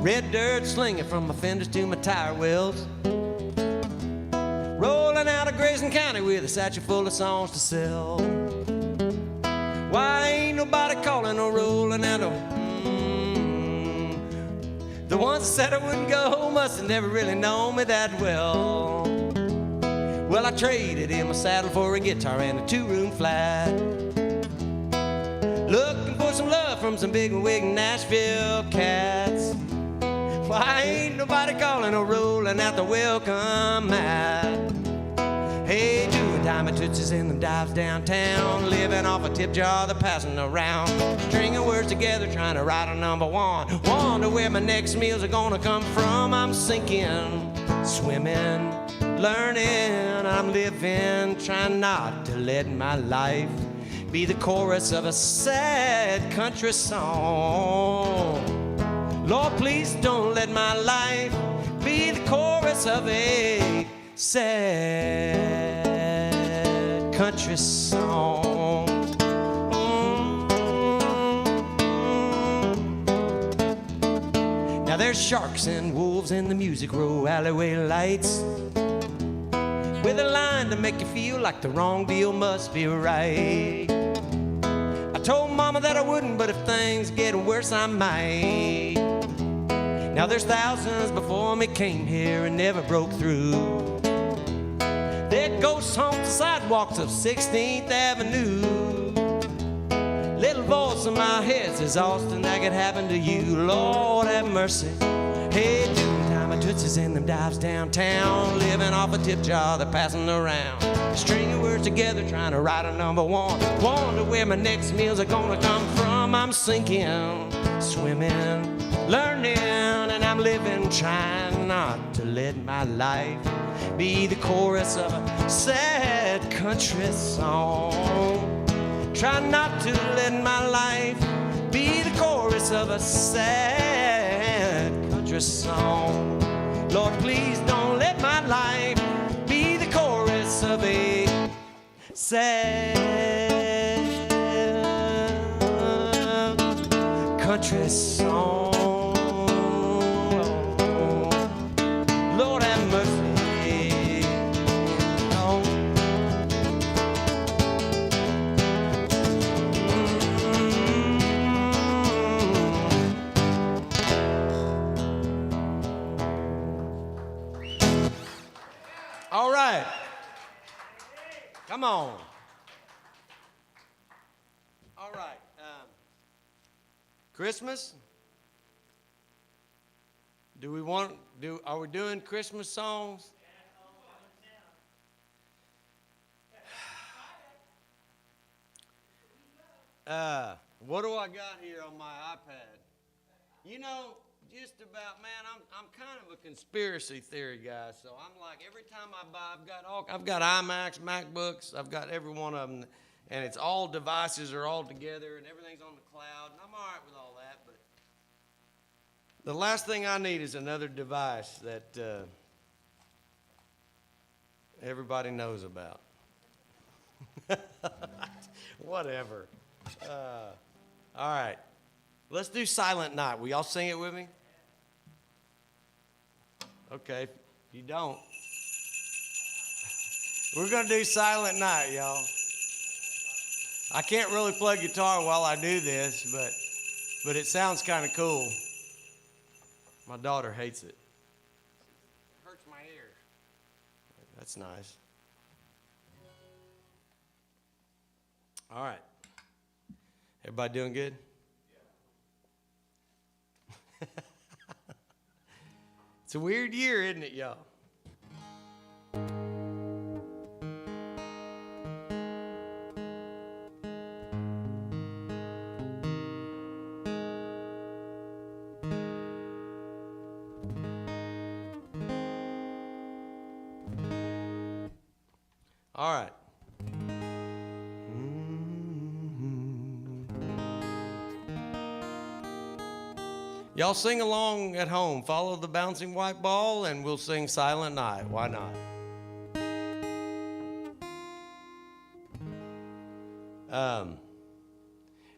Red dirt slinging from my fenders to my tire wheels. Rolling out of Grayson County with a satchel full of songs to sell. Why ain't nobody calling or rolling out of The ones that said I wouldn't go must have never really known me that well. Well, I traded in my saddle for a guitar and a two-room flat. Looking for some love from some big-wig Nashville cats. Why ain't nobody calling or rolling out the welcome mat? Hey, doing diamond tootsies in them dives downtown, living off a tip jar they're passing around, stringing words together trying to write a number one. Wonder where my next meals are gonna come from. I'm sinking, swimming, learning, I'm living, trying not to let my life be the chorus of a sad country song. Lord, please don't let my life be the chorus of a sad country song. Now there's sharks and wolves in the Music Row alleyway lights, with a line to make you feel like the wrong deal must be right. I told Mama that I wouldn't, but if things get worse, I might. Now there's thousands before me came here and never broke through. Their ghosts haunt the sidewalks of 16th Avenue. Little voice in my head says, Austin, that could happen to you. Lord have mercy. Hey, doing time my tootsies in them dives downtown, living off a tip jar they're passing around, stringing words together trying to write a number one. Wonder where my next meals are gonna come from. I'm sinking, swimming, learning, and I'm living, trying not to let my life be the chorus of a sad country song. Try not to let my life be the chorus of a sad country song. Lord, please don't let my life be the chorus of a sad country song. Lord have mercy. All right. Come on. All right. Christmas? Are we doing Christmas songs? What do I got here on my iPad? You know, just about, man, I'm kind of a conspiracy theory guy, so I'm like, every time I buy, I've got iMacs, MacBooks, I've got every one of them, and it's all devices are all together, and everything's on the cloud, and I'm all right with all that, but the last thing I need is another device that everybody knows about. Whatever. All right. Let's do Silent Night. Will y'all sing it with me? Okay, if you don't. We're going to do Silent Night, y'all. I can't really play guitar while I do this, but it sounds kind of cool. My daughter hates it. It hurts my ear. That's nice. All right. Everybody doing good? Yeah. It's a weird year, isn't it, y'all? All right. Y'all sing along at home. Follow the bouncing white ball, and we'll sing Silent Night. Why not?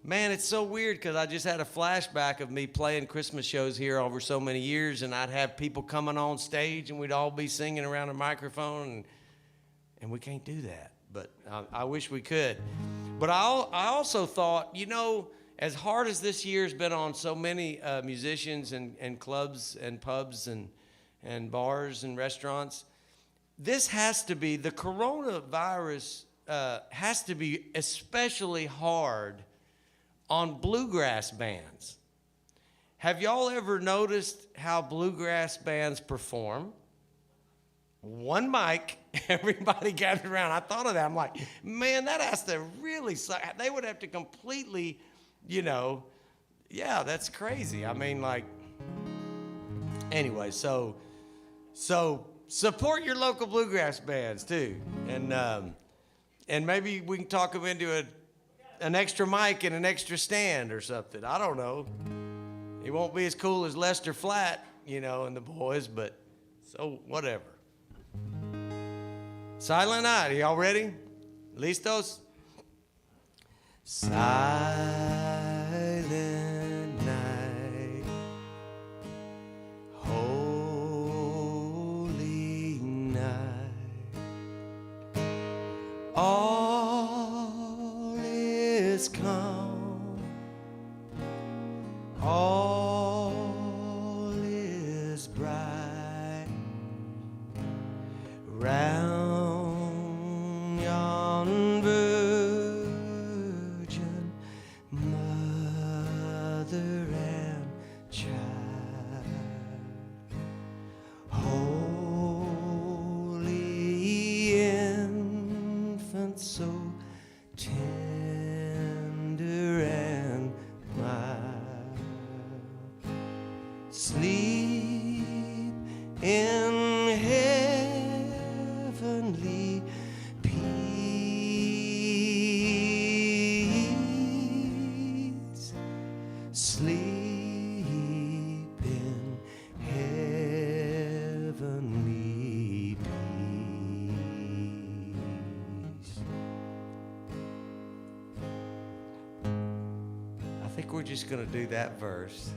Man, it's so weird because I just had a flashback of me playing Christmas shows here over so many years, and I'd have people coming on stage, and we'd all be singing around a microphone, and we can't do that. But I wish we could. But I also thought, you know, as hard as this year's been on so many musicians and clubs and pubs and bars and restaurants, this has to be, the coronavirus has to be especially hard on bluegrass bands. Have y'all ever noticed how bluegrass bands perform? One mic, everybody gathered around. I thought of that. I'm like, man, that has to really suck. They would have to completely, you know, yeah, that's crazy. I mean, like, anyway, so support your local bluegrass bands too, and maybe we can talk them into an extra mic and an extra stand or something. I don't know. It won't be as cool as Lester Flatt, you know, and the boys, but so whatever. Silent Night, are y'all ready? Listos? Silent night, holy night, all is calm, all is bright, round yon virgin mother and child, holy infant, so tender and mild, sleep in heavenly peace, sleep in heavenly peace. I think we're just going to do that verse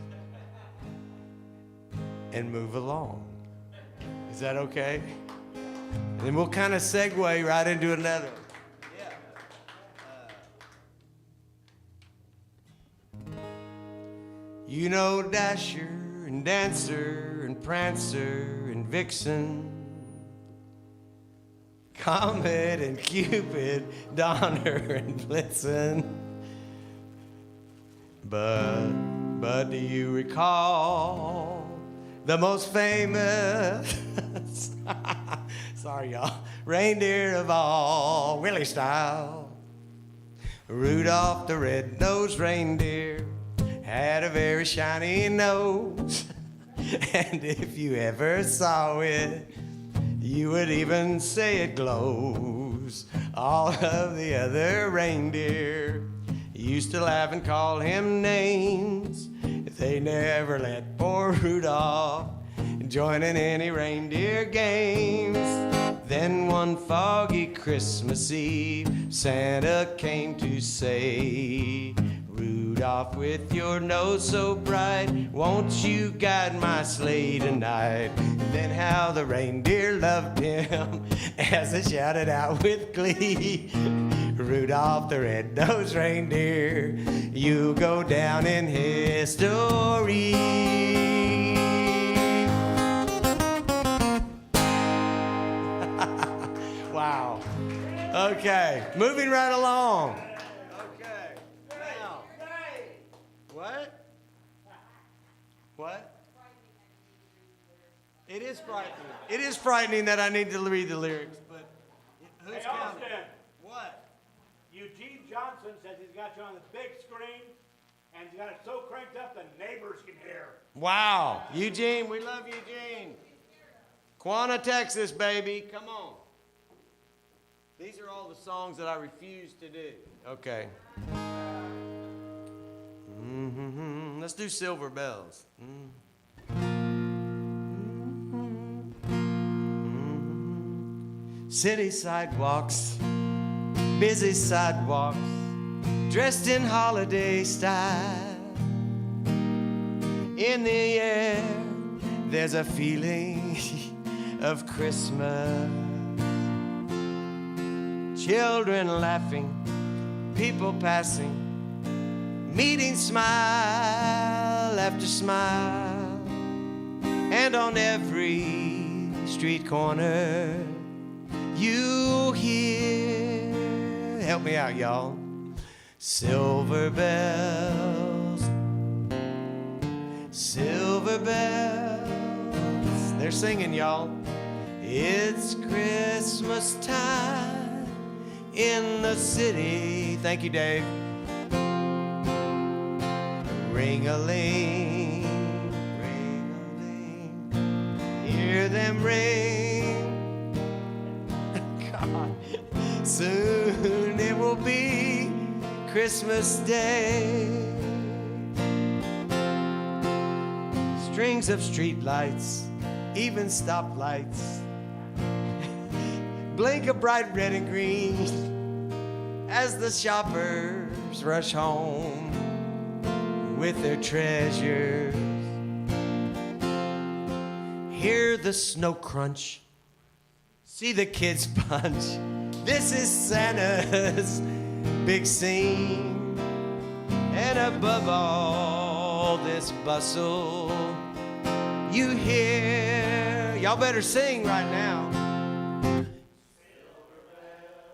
and move along. Is that okay? And then we'll kind of segue right into another. You know Dasher and Dancer and Prancer and Vixen, Comet and Cupid, Donner and Blitzen. But do you recall the most famous, sorry y'all, reindeer of all, Willie style? Rudolph the red-nosed reindeer had a very shiny nose, and if you ever saw it, you would even say it glows. All of the other reindeer used to laugh and call him names. They never let poor Rudolph join in any reindeer games. Then one foggy Christmas Eve, Santa came to say, Rudolph, with your nose so bright, won't you guide my sleigh tonight? And then how the reindeer loved him as they shouted out with glee, Rudolph the red-nosed reindeer, you go down in history. Wow. Okay, moving right along. Okay. Now. What? What? It is frightening. It is frightening that I need to read the lyrics, but who's Hey, counting? Austin. What? Eugene Johnson says he's got you on the big screen, and he's got it so cranked up the neighbors can hear. Wow. Eugene, we love Eugene. Quanah, Texas, baby. Come on. These are all the songs that I refuse to do. Okay. Let's do Silver Bells. City sidewalks, busy sidewalks, dressed in holiday style. In the air, there's a feeling of Christmas. Children laughing, people passing, meeting smile after smile. And on every street corner, you hear, help me out, y'all, silver bells, silver bells. They're singing, y'all. It's Christmas time in the city. Thank you, Dave. Ring-a-ling, ring-a-ling, hear them ring. God, soon it will be Christmas Day. Strings of street lights, even stoplights, blink of bright red and green as the shoppers rush home with their treasures. Hear the snow crunch, see the kids punch. This is Santa's big scene. And above all this bustle, you hear, y'all better sing right now.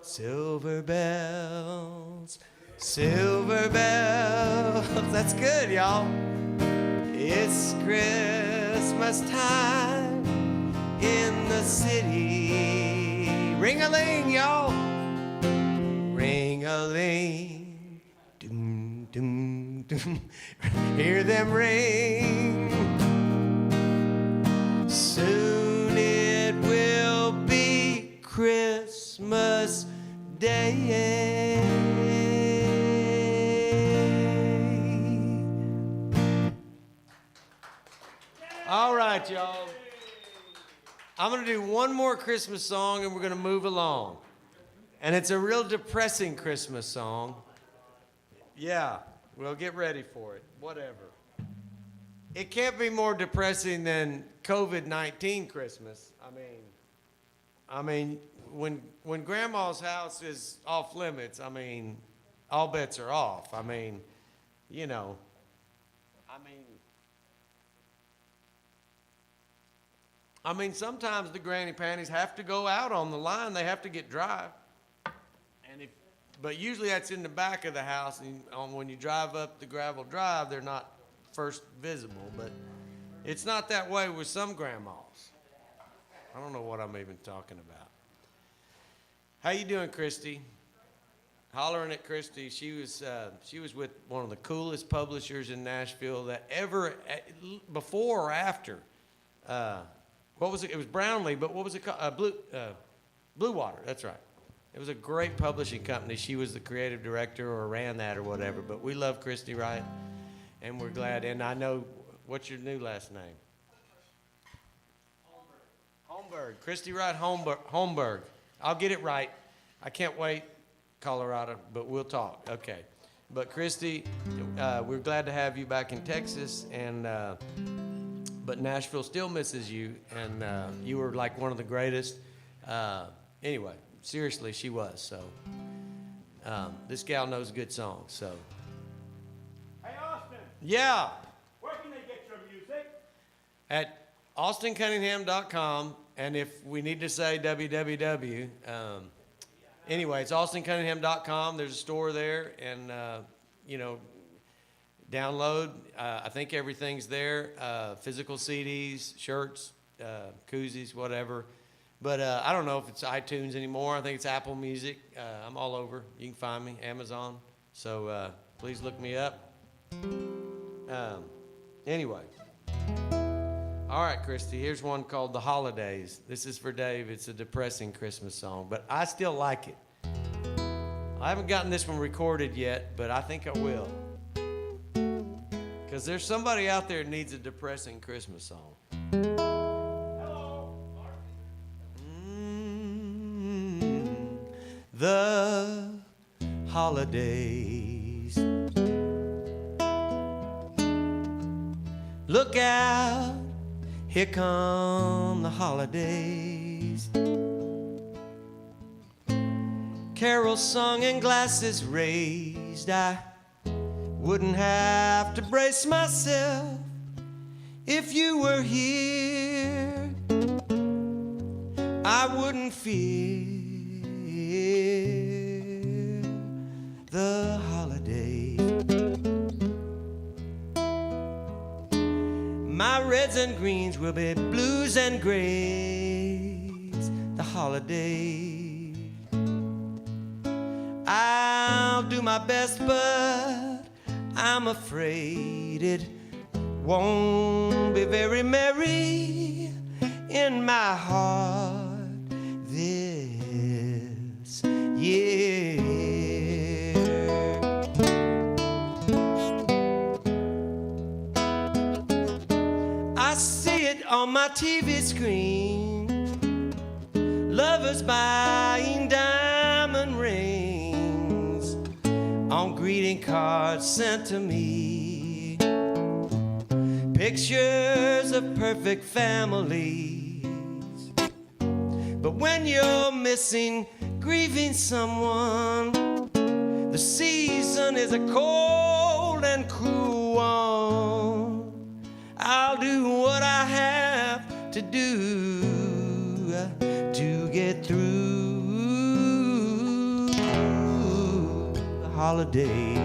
Silver bells, silver bells. That's good, y'all. It's Christmas time in the city. Ring-a-ling, y'all. Ring-a-ling. Doom, doom, doom. Hear them ring. Soon it will be Christmas Day. All right, y'all. I'm going to do one more Christmas song and we're going to move along. And it's a real depressing Christmas song. Yeah, well, get ready for it. Whatever. It can't be more depressing than COVID-19 Christmas. I mean, when Grandma's house is off limits, I mean, all bets are off. I mean, you know, I mean, sometimes the granny panties have to go out on the line. They have to get dry. But usually that's in the back of the house. And when you drive up the gravel drive, they're not first visible. But it's not that way with some grandmas. I don't know what I'm even talking about. How you doing, Christy? Hollering at Christy. She was with one of the coolest publishers in Nashville that ever, before or after. What was it? It was Brownlee, but what was it called? Blue Water. That's right. It was a great publishing company. She was the creative director or ran that or whatever. But we love Christy Wright, and we're glad. And I know, what's your new last name? Holmberg. Christy Wright Holmberg. I'll get it right. I can't wait, Colorado, but we'll talk. Okay. But Christy, we're glad to have you back in Texas, and but Nashville still misses you, and you were like one of the greatest. Anyway, seriously, she was. So this gal knows good songs. So. Hey, Austin. Yeah. Where can they get your music? At AustinCunningham.com, And if we need to say www, anyway, it's austincunningham.com. There's a store there, and, download. I think everything's there, physical CDs, shirts, koozies, whatever. But I don't know if it's iTunes anymore. I think it's Apple Music. I'm all over. You can find me, Amazon. So please look me up. Anyway. All right, Christy, here's one called The Holidays. This is for Dave. It's a depressing Christmas song, but I still like it. I haven't gotten this one recorded yet, but I think I will. Because there's somebody out there that needs a depressing Christmas song. Hello, The holidays. Look out, here come the holidays. Carols sung and glasses raised. I wouldn't have to brace myself if you were here. I wouldn't fear the holidays. My reds and greens will be blues and grays. The holidays. I'll do my best, but I'm afraid it won't be very merry in my heart this year. I see it on my TV screen, lovers buying diamond rings on greeting cards sent to me, pictures of perfect families. But when you're missing, grieving someone, the season is a cold and cruel one. I'll do what I have to do to get through the holidays.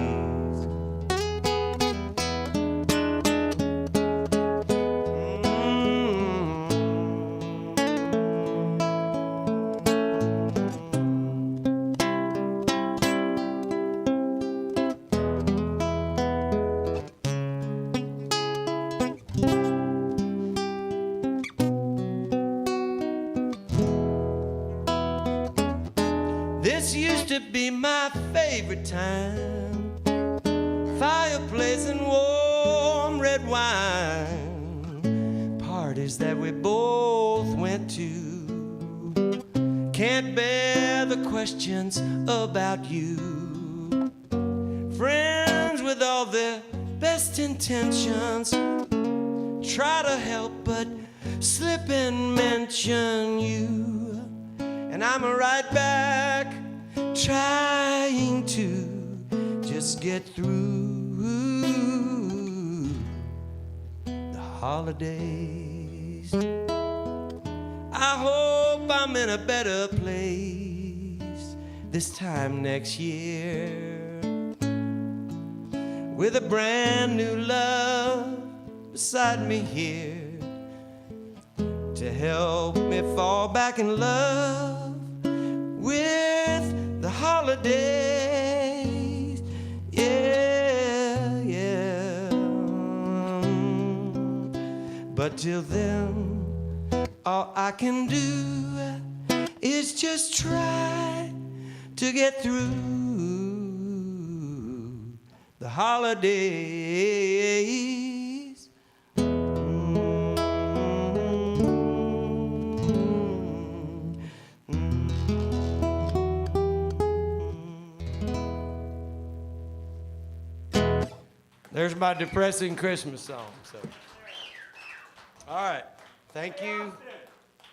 This used to be my favorite time, fireplace and warm red wine, parties that we both went to. Can't bear the questions about you. Friends with all their best intentions try to help but slip and mention you. And I'm right back trying to just get through the holidays. I hope I'm in a better place this time next year, with a brand new love beside me here to help me fall back in love with the holidays. Yeah, yeah. But till then, all I can do is just try to get through the holidays. There's my depressing Christmas song. So, all right, thank you.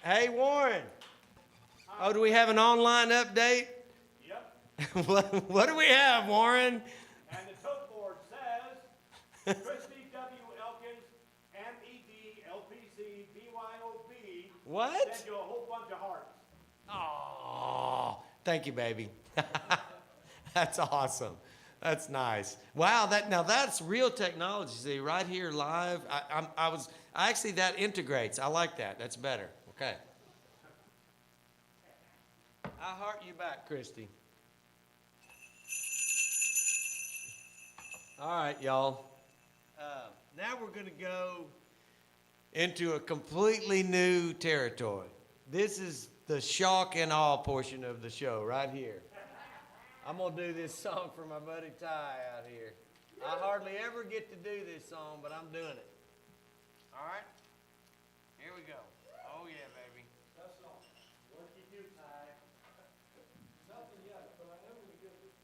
Hey, Warren. Oh, do we have an online update? Yep. what do we have, Warren? And the tote board says, Christy W. Elkins, MED, LPC, BYOB. What? Send you a whole bunch of hearts. Oh, thank you, baby. That's awesome. That's nice. Wow, that's real technology. See, right here live. Actually that integrates. I like that. That's better. Okay. I heart you back, Christy. All right, y'all. Now we're going to go into a completely new territory. This is the shock and awe portion of the show right here. I'm going to do this song for my buddy Ty out here. I hardly ever get to do this song, but I'm doing it. All right? Here we go. Oh, yeah, baby. That's all. What you do, Ty? Nothing yet, but I know when you get this.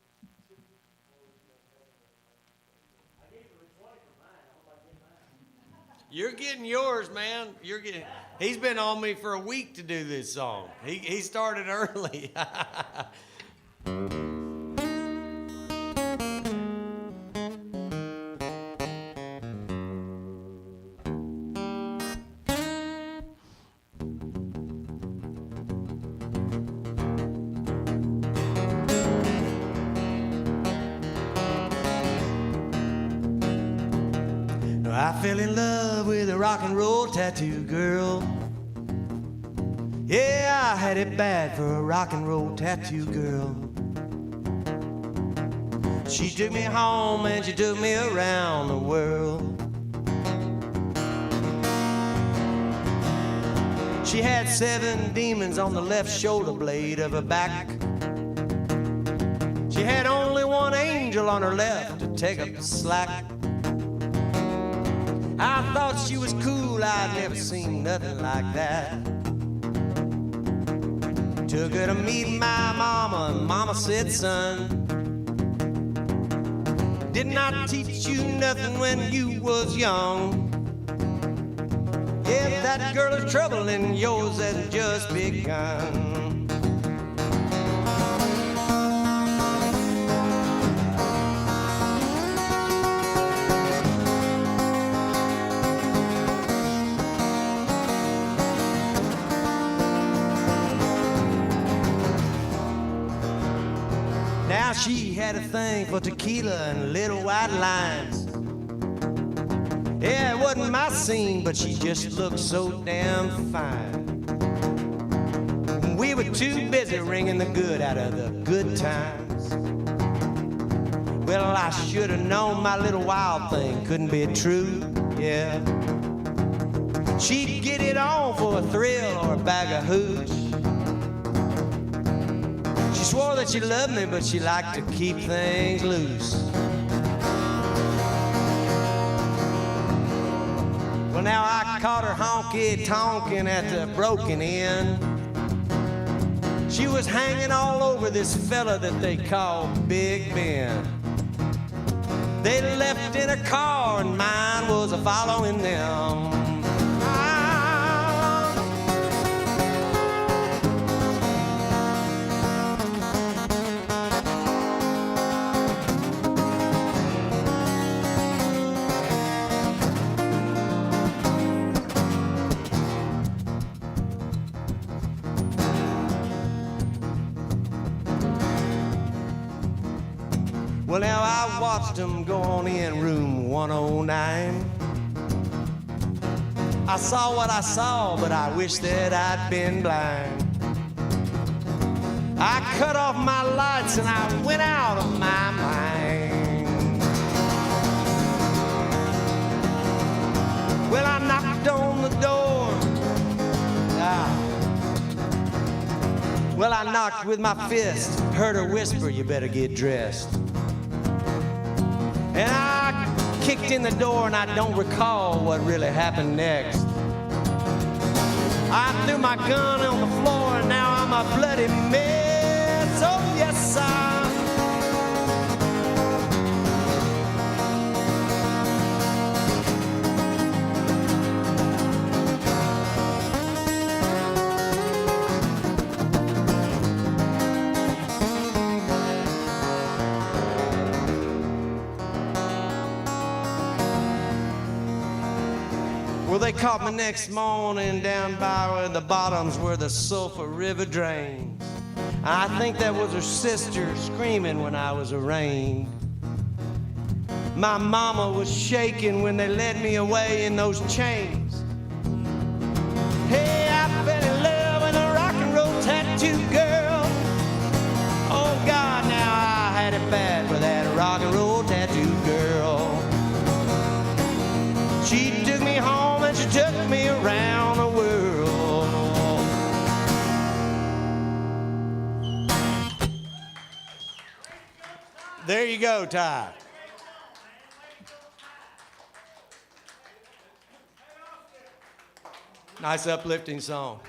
I gave you a 20 for mine. I hope I get mine. You're getting yours, man. He's been on me for a week to do this song. He started early. I fell in love with a rock and roll tattoo girl. Yeah, I had it bad for a rock and roll tattoo girl. She took me home and she took me around the world. She had 7 demons on the left shoulder blade of her back. She had only 1 angel on her left to take up the slack. I thought she was cool, I'd never seen nothing like that. Took her to meet my mama, and mama said, son, didn't I teach you nothing when you was young? If that girl is trouble, then yours has just begun. Now she had a thing for tequila and little white lines. Yeah, it wasn't my scene, but she just looked so damn fine. We were too busy wringing the good out of the good times. Well, I should have known my little wild thing couldn't be true, yeah. She'd get it on for a thrill or a bag of hooch. She swore that she loved me, but she liked to keep things loose. Well, now I caught her honky-tonkin' at the broken inn. She was hanging all over this fella that they called Big Ben. They left in a car and mine was a-following them. Well, now I watched them go on in room 109. I saw what I saw, but I wish that I'd been blind. I cut off my lights and I went out of my mind. Well, I knocked on the door. Well, I knocked with my fist, heard her whisper, you better get dressed. And I kicked in the door and I don't recall what really happened next. I threw my gun on the floor and now I'm a bloody mess. Oh yes, Well, they caught me next morning down by where the bottoms where the Sulphur River drains. I think that was her sister screaming when I was arraigned. My mama was shaking when they led me away in those chains. Hey, I fell in love with a rock and roll tattoo girl. Oh God, now I had it bad with that rock and roll tattoo girl. She took me home and she took me around the world. There you go, Ty. Nice uplifting song.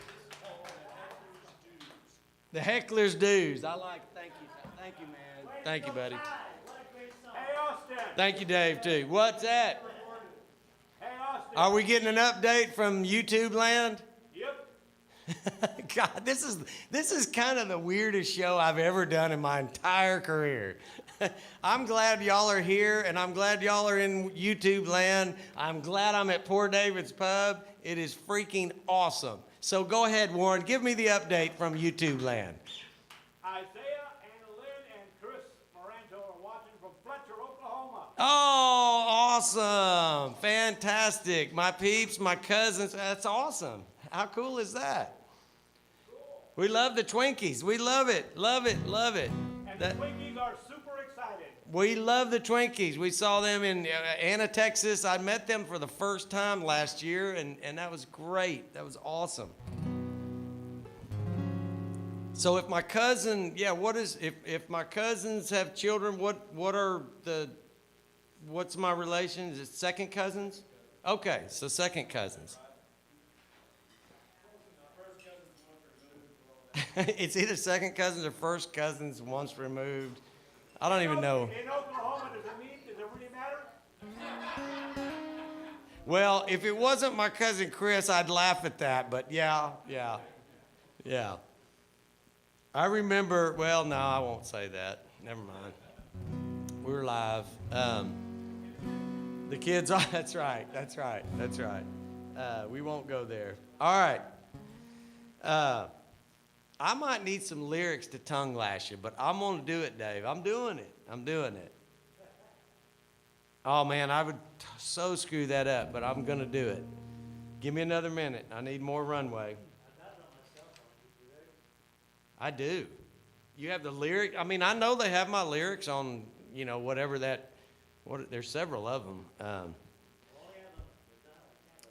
The Heckler's Dues. I like. Thank you. Thank you, man. Thank you, buddy. Hey, Austin. Thank you, Dave, too. What's that? Hey, Austin. Are we getting an update from YouTube land? Yep. God, this is kind of the weirdest show I've ever done in my entire career. I'm glad y'all are here, and I'm glad y'all are in YouTube land. I'm glad I'm at Poor David's Pub. It is freaking awesome. So go ahead, Warren. Give me the update from YouTube land. Isaiah, Anna Lynn, and Chris Moranto are watching from Fletcher, Oklahoma. Oh, awesome. Fantastic. My peeps, my cousins. That's awesome. How cool is that? We love the Twinkies. We love it. Love it. Love it. And the Twinkies are super excited. We love the Twinkies. We saw them in Anna, Texas. I met them for the first time last year, and that was great. That was awesome. So if my cousin, if my cousins have children, what's my relation? Is it second cousins? Okay, so second cousins. It's either second cousins or first cousins once removed. I don't even know. In Oklahoma, does it really matter? Well, if it wasn't my cousin Chris, I'd laugh at that. But yeah. I remember, well, no, I won't say that. Never mind. We're live. The kids are, that's right. We won't go there. All right. I might need some lyrics to tongue lash you, but I'm going to do it, Dave. I'm doing it. Oh, man, I would so screw that up, but I'm going to do it. Give me another minute. I need more runway. I do. You have the lyric? I mean, I know they have my lyrics on, whatever that, there's several of them.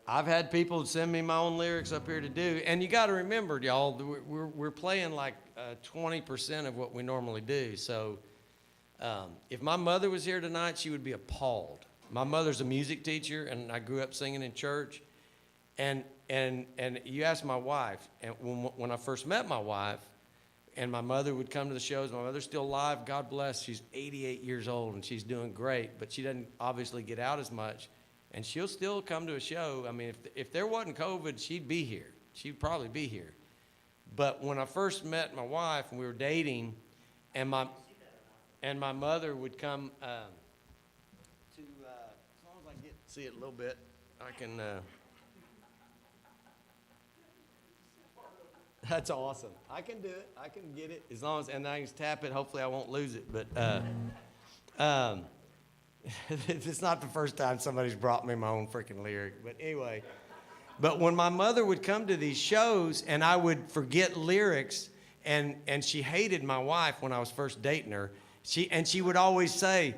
I've had people send me my own lyrics up here to do. And you got to remember, y'all, we're playing like 20% of what we normally do. So if my mother was here tonight, she would be appalled. My mother's a music teacher, and I grew up singing in church. And you ask my wife, and when I first met my wife, and my mother would come to the shows. My mother's still alive. God bless. She's 88 years old, and she's doing great. But she doesn't obviously get out as much. And she'll still come to a show. I mean, if there wasn't COVID, she'd be here. She'd probably be here. But when I first met my wife and we were dating, and my mother would come to, as long as I get to see it a little bit, I can, that's awesome. I can do it. I can get it. As long as, and I can tap it. Hopefully I won't lose it. But, it's not the first time somebody's brought me my own freaking lyric. But anyway, but when my mother would come to these shows and I would forget lyrics, and she hated my wife when I was first dating her, she would always say,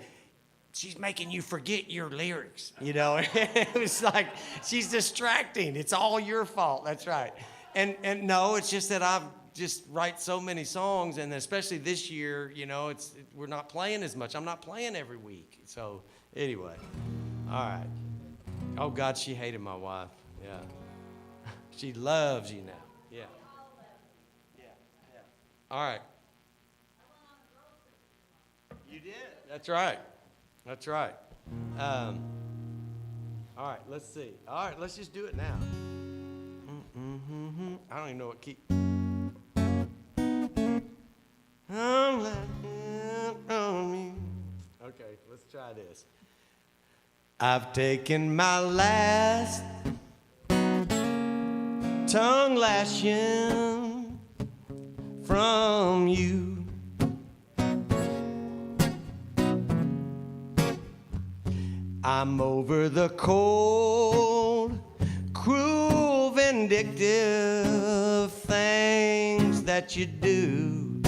she's making you forget your lyrics. It was like, she's distracting. It's all your fault. That's right. And no, it's just that I've just write so many songs, and especially this year, we're not playing as much. I'm not playing every week. So anyway, all right. Oh God, she hated my wife. Yeah, she loves you now. Yeah. All right. You did. That's right. All right. Let's see. All right. Let's just do it now. I don't even know what key. Okay, let's try this. I've taken my last tongue lashing from you. I'm over the cold, cruel, vindictive things that you do.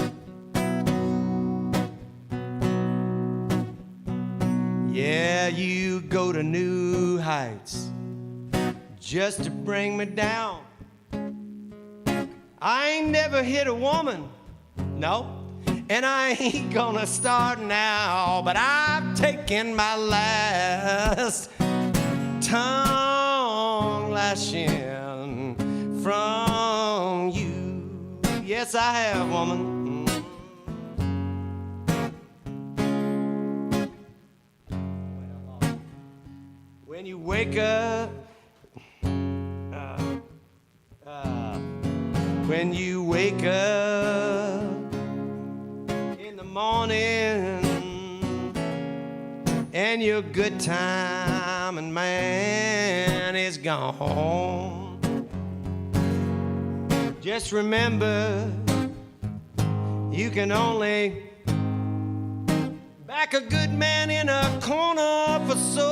Yeah, you go to new heights just to bring me down. I ain't never hit a woman, no. And I ain't gonna start now, but I've taken my last tongue lashing from you. Yes, I have, woman. When you wake up, when you wake up morning and your good time and man is gone, just remember you can only back a good man in a corner for so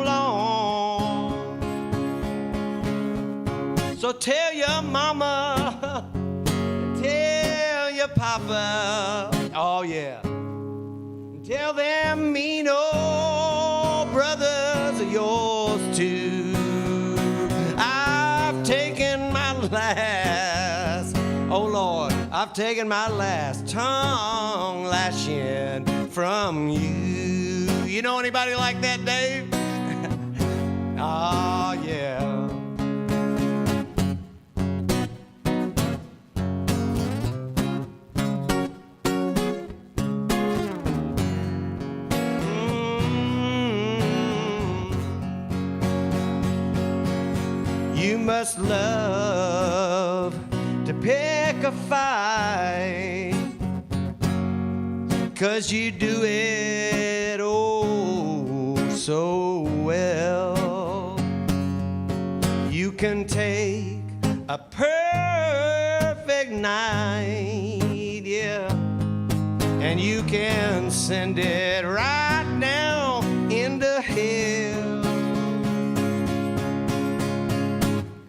long. So tell your mama, tell your papa, oh yeah, tell them mean old brothers of yours too. I've taken my last, oh Lord, I've taken my last tongue lashing from you. You know anybody like that, Dave? Oh yeah. You must love to pick a fight, 'cause you do it oh so well. You can take a perfect night, yeah, and you can send it right down into hell.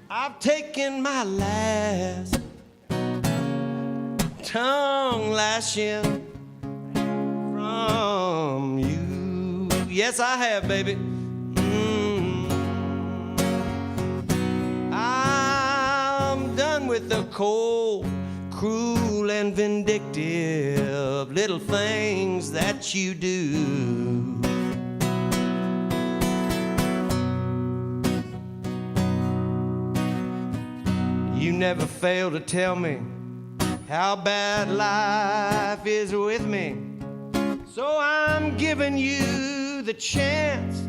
I've taken my last tongue lashing from you. Yes, I have, baby. I'm done with the cold, cruel, and vindictive little things that you do. You never fail to tell me how bad life is with me. So I'm giving you the chance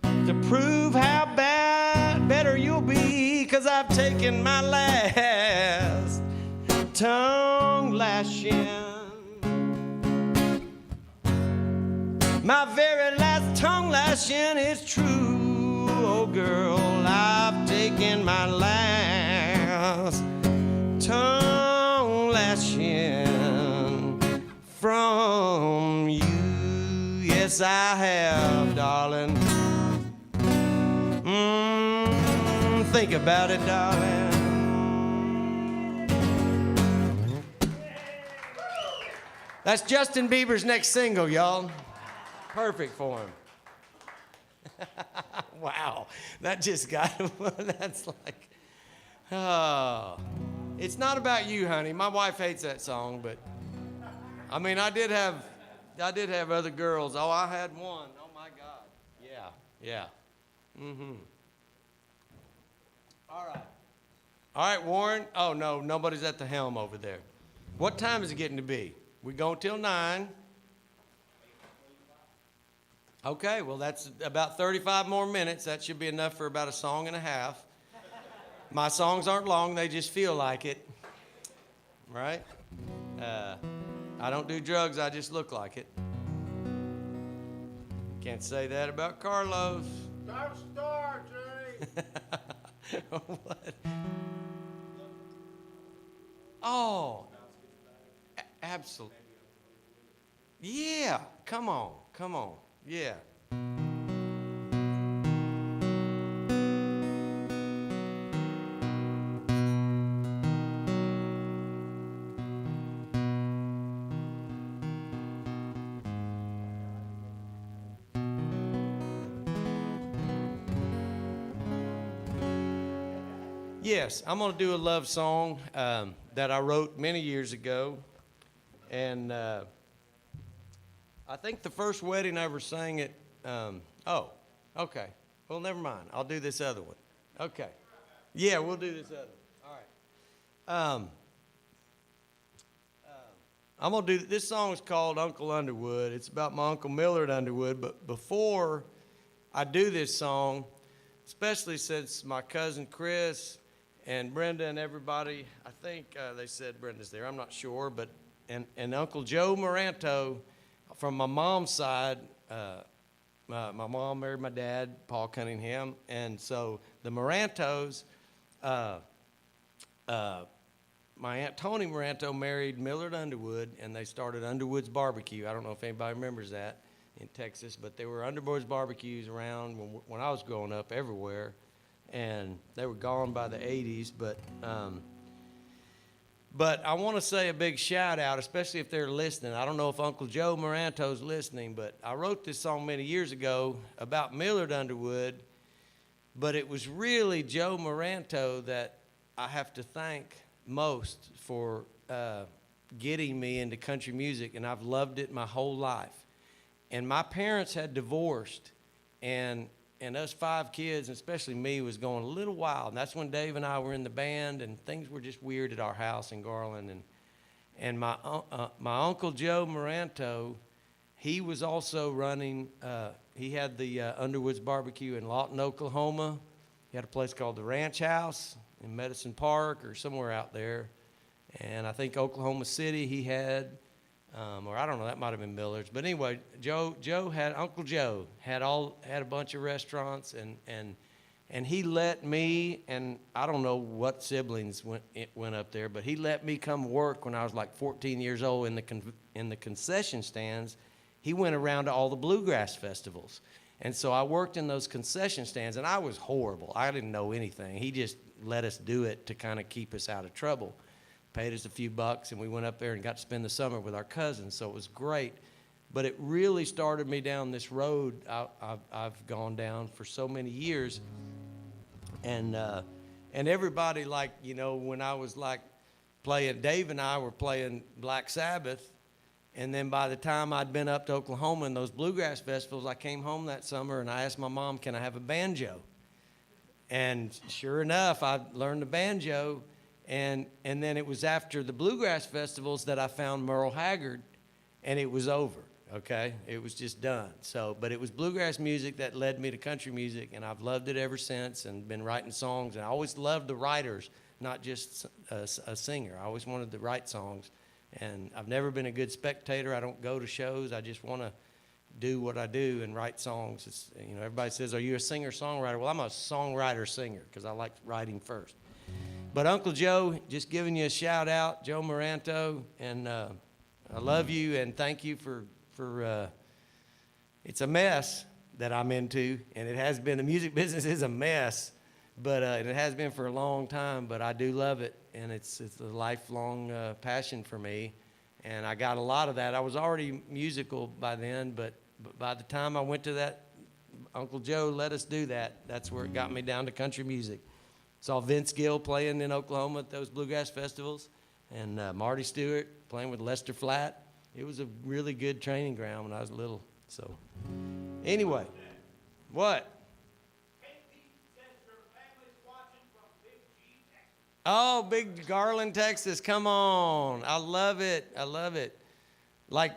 to prove how bad better you'll be, 'cause I've taken my last tongue lashing. My very last tongue lashing is true, oh girl, I've taken my last tongue lashing from you. Yes, I have, darling. Think about it, darling. That's Justin Bieber's next single, y'all. Perfect for him. Wow, that just got him. That's like, oh. It's not about you, honey. My wife hates that song, but I mean, I did have other girls. Oh, I had one. Oh my God. Yeah. All right, Warren. Oh no, nobody's at the helm over there. What time is it getting to be? We going till 9. Okay, well, that's about 35 more minutes. That should be enough for about a song and a half. My songs aren't long, they just feel like it, right? I don't do drugs, I just look like it. Can't say that about Carlos. Don't start, Jay. What? Oh, absolutely. Yeah, come on, yeah. Yes, I'm going to do a love song that I wrote many years ago. And I think the first wedding I ever sang it, okay. Well, never mind. I'll do this other one. Okay. Yeah, we'll do this other one. All right. I'm going to do, this song is called Uncle Underwood. It's about my Uncle Millard Underwood. But before I do this song, especially since my cousin Chris and Brenda and everybody, I think they said Brenda's there, I'm not sure, but and Uncle Joe Moranto from my mom's side, my mom married my dad, Paul Cunningham, and so the Morantos, my Aunt Tony Moranto married Millard Underwood, and they started Underwood's Barbecue. I don't know if anybody remembers that in Texas, but there were Underwood's barbecues around when I was growing up everywhere, and they were gone by the 80s. But I want to say a big shout out, especially if they're listening. I don't know if Uncle Joe Moranto's listening, but I wrote this song many years ago about Millard Underwood, but it was really Joe Moranto that I have to thank most for getting me into country music, and I've loved it my whole life. And my parents had divorced, and us 5 kids, and especially me, was going a little wild. And that's when Dave and I were in the band, and things were just weird at our house in Garland. And my Uncle Joe Moranto, he was also running, he had the Underwood's Barbecue in Lawton, Oklahoma. He had a place called the Ranch House in Medicine Park or somewhere out there. And I think Oklahoma City he had, or I don't know, that might have been Millard's. But anyway, Uncle Joe had a bunch of restaurants, and he let me, and I don't know what siblings went up there, but he let me come work when I was like 14 years old in the concession stands. He went around to all the bluegrass festivals. And so I worked in those concession stands, and I was horrible. I didn't know anything. He just let us do it to kind of keep us out of trouble. Paid us a few bucks, and we went up there and got to spend the summer with our cousins, so it was great. But it really started me down this road I've gone down for so many years. And everybody, like, you know, when I was like playing, Dave and I were playing Black Sabbath, and then by the time I'd been up to Oklahoma in those bluegrass festivals, I came home that summer and I asked my mom, can I have a banjo? And sure enough, I learned the banjo. And then it was after the bluegrass festivals that I found Merle Haggard, and it was over, okay? It was just done. So, but it was bluegrass music that led me to country music, and I've loved it ever since and been writing songs. And I always loved the writers, not just a singer. I always wanted to write songs. And I've never been a good spectator. I don't go to shows. I just want to do what I do and write songs. It's, you know, everybody says, are you a singer-songwriter? Well, I'm a songwriter-singer because I like writing first. But Uncle Joe, just giving you a shout out, Joe Moranto, and I love you and thank you for it's a mess that I'm into, and it has been, the music business is a mess, but and it has been for a long time, but I do love it, and it's a lifelong passion for me, and I got a lot of that. I was already musical by then, but by the time I went to that, Uncle Joe let us do that. That's where it got me down to country music. Saw Vince Gill playing in Oklahoma at those bluegrass festivals, and Marty Stewart playing with Lester Flatt. It was a really good training ground when I was little. So, anyway, what? Oh, Big Garland, Texas. Come on. I love it. I love it. Like,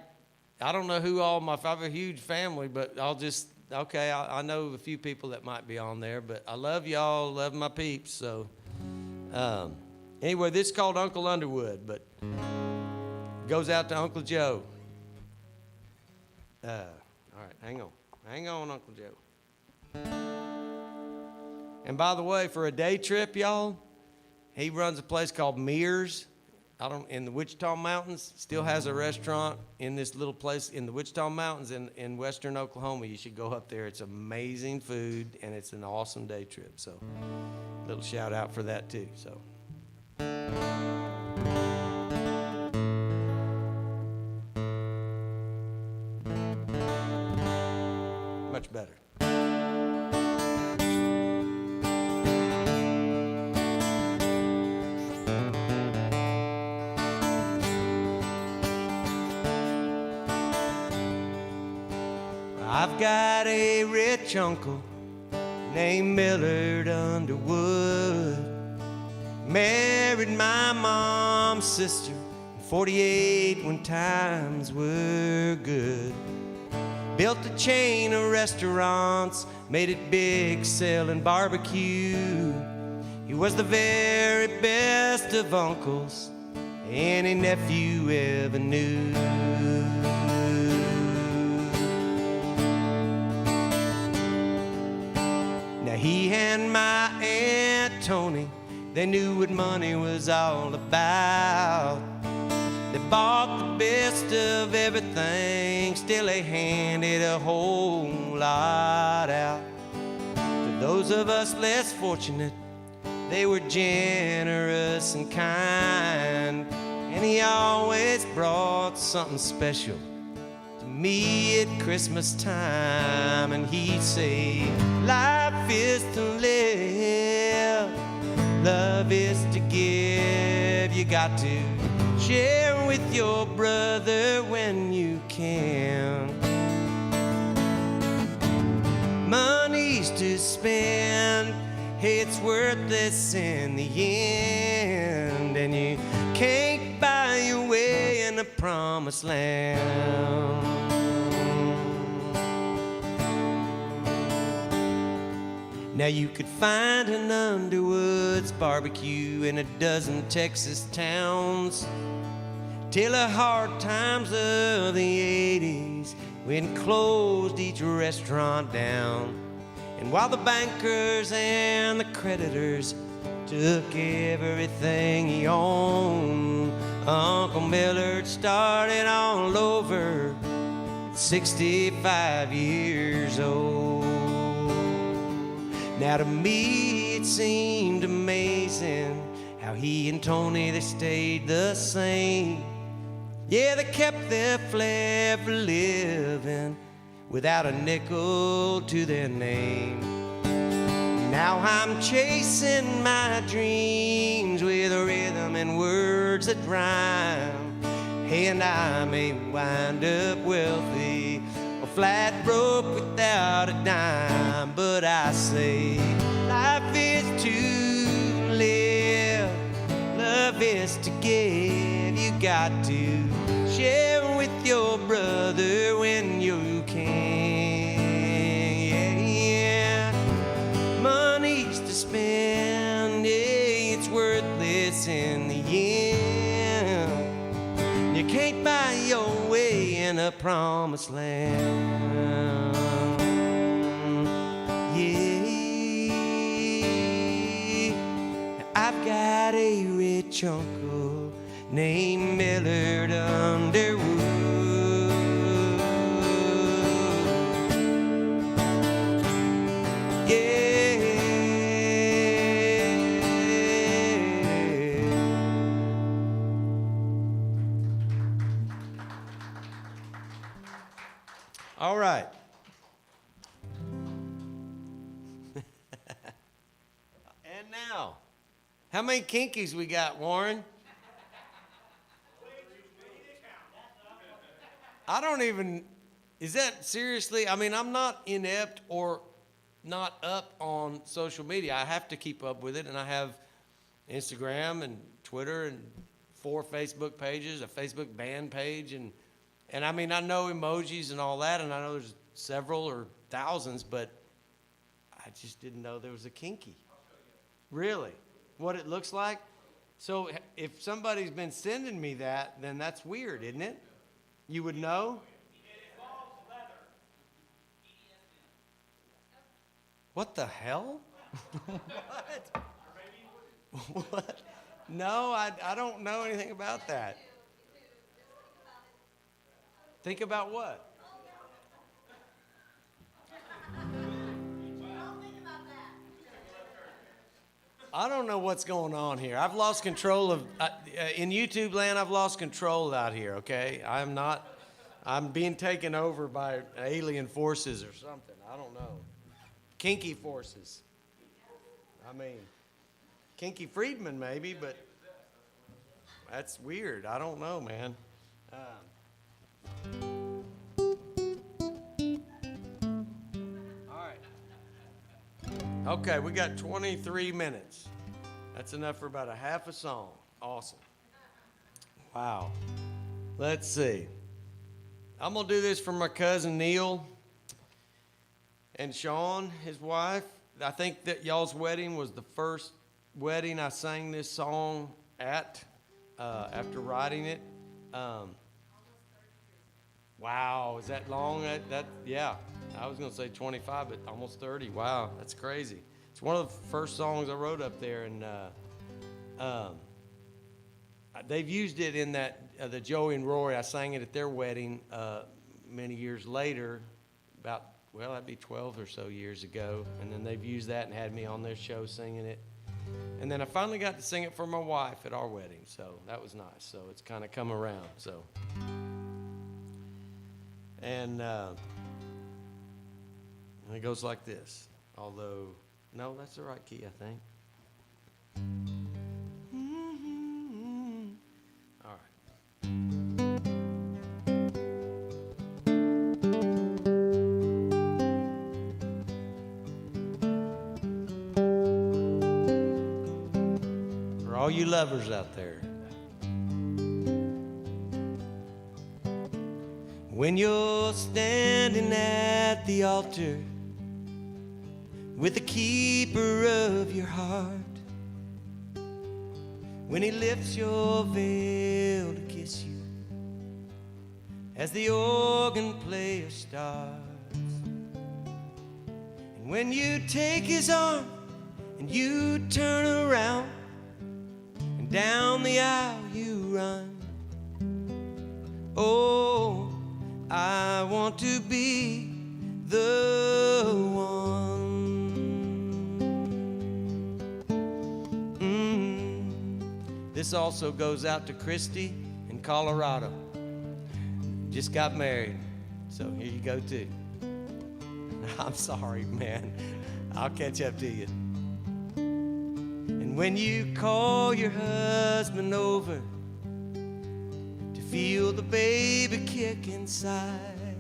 I don't know who all I have a huge family, but I'll just, okay, I know a few people that might be on there, but I love y'all, love my peeps. So, anyway, this is called Uncle Underwood, but goes out to Uncle Joe. All right, hang on. Hang on, Uncle Joe. And by the way, for a day trip, y'all, he runs a place called Mears. In the Wichita Mountains. Still has a restaurant in this little place in the Wichita Mountains in western Oklahoma. You should go up there. It's amazing food, and it's an awesome day trip. So, little shout out for that too. So. Much better. I've got a rich uncle named Millard Underwood. Married my mom's sister in 48 when times were good. Built a chain of restaurants, made it big selling barbecue. He was the very best of uncles any nephew ever knew. He and my Aunt Tony, they knew what money was all about. They bought the best of everything, still they handed a whole lot out. To those of us less fortunate, they were generous and kind. And he always brought something special to me at Christmas time. And he'd say, life is to live, love is to give. You got to share with your brother when you can. Money's to spend, hey, it's worthless in the end. And you can't buy your way in the promised land. Now you could find an Underwood's barbecue in a dozen Texas towns till the hard times of the 80s when closed each restaurant down. And while the bankers and the creditors took everything he owned, Uncle Millard started all over at 65 years old. Now to me it seemed amazing how he and Tony, they stayed the same. Yeah, they kept their flair for living without a nickel to their name. Now I'm chasing my dreams with a rhythm and words that rhyme. Hey, and I may wind up wealthy or flat broke without a dime, but I say life is to live, love is to give. You got to share with your brother when you can. Yeah, yeah. Money's to spend, yeah, it's worthless in the end. You can't buy your way in a promised land. Yeah, I've got a rich uncle named Millard Underwood. Yeah. All right. And now, how many kinkies we got, Warren? I don't even, is that seriously? I mean, I'm not inept or not up on social media. I have to keep up with it, and I have Instagram and Twitter and 4 Facebook pages, a Facebook band page, and I mean, I know emojis and all that, and I know there's several or thousands, but I just didn't know there was a kinky. Really? What it looks like? So if somebody's been sending me that, then that's weird, isn't it? You would know? It involves leather. What the hell? What? What? No, I don't know anything about that. Think about what? I don't know what's going on here. I've lost control of, in YouTube land, I've lost control out here, okay? I'm being taken over by alien forces or something. I don't know. Kinky forces. I mean, Kinky Friedman maybe, but that's weird. I don't know, man. All right. Okay, we got 23 minutes. That's enough for about a half a song. Awesome. Wow. Let's see. I'm going to do this for my cousin Neil and Sean, his wife. I think that y'all's wedding was the first wedding I sang this song at after writing it. Wow, is that long? Yeah, I was going to say 25, but almost 30. Wow, that's crazy. It's one of the first songs I wrote up there, and they've used it in that the Joey and Rory. I sang it at their wedding many years later, that'd be 12 or so years ago, and then they've used that and had me on their show singing it. And then I finally got to sing it for my wife at our wedding, so that was nice. So it's kind of come around. So, and it goes like this. Although, no, that's the right key, I think. All right. All you lovers out there. When you're standing at the altar with the keeper of your heart, when he lifts your veil to kiss you as the organ player starts, and when you take his arm and you turn around, down the aisle you run. Oh, I want to be the one. This also goes out to Christy in Colorado. Just got married, so here you go too. I'm sorry, man. I'll catch up to you. When you call your husband over to feel the baby kick inside,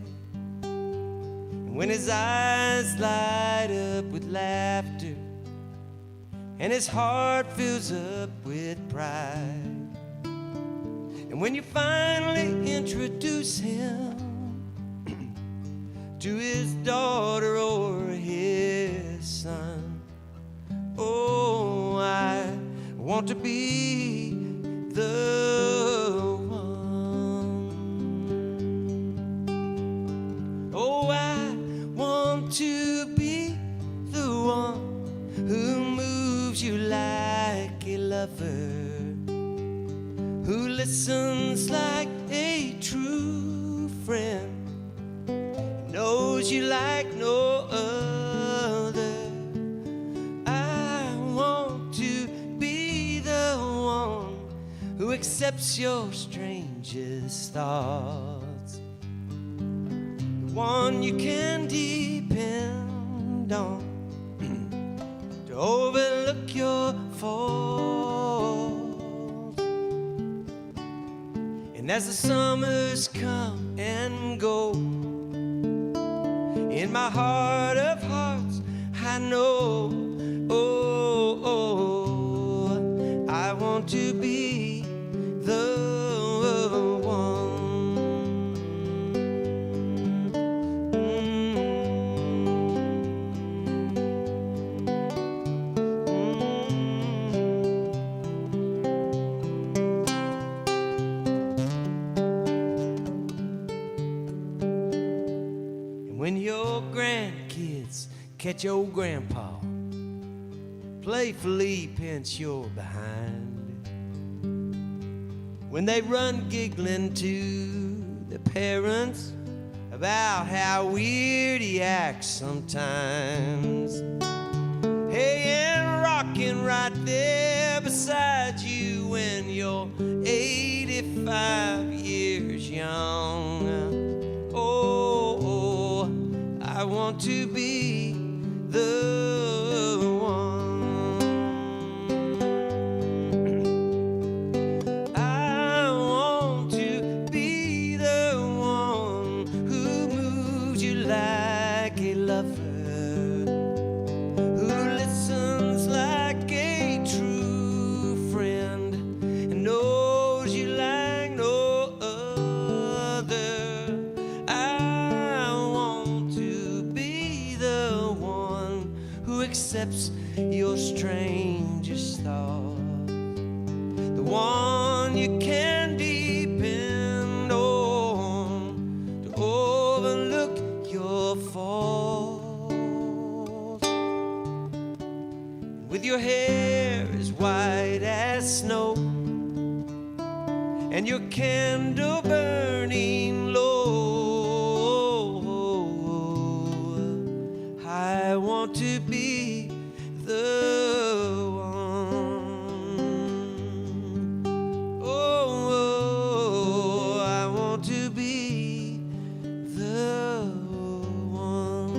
and when his eyes light up with laughter and his heart fills up with pride, and when you finally introduce him to his daughter or his son, oh, I want to be the one. Oh, I want to be the one who moves you like a lover, who listens like a true friend, knows you like no other. Who accepts your strangest thoughts, the one you can depend on to overlook your faults. And as the summers come and go, in my heart of hearts I know, I want to be the one. And when your grandkids catch your grandpa playfully pinch your behind. When they run giggling to the parents about how weird he acts sometimes. Hey, and rocking right there beside you when you're 85 years young. Oh, I want to be the one. I want to be the one who moves you like a lover, who listens like a true friend, and knows you like no other. I want to be the one who accepts your strangest thought, the one you can depend on to overlook your faults. With your hair as white as snow and your candle burning low, I want to be the one. Oh, I want to be the one.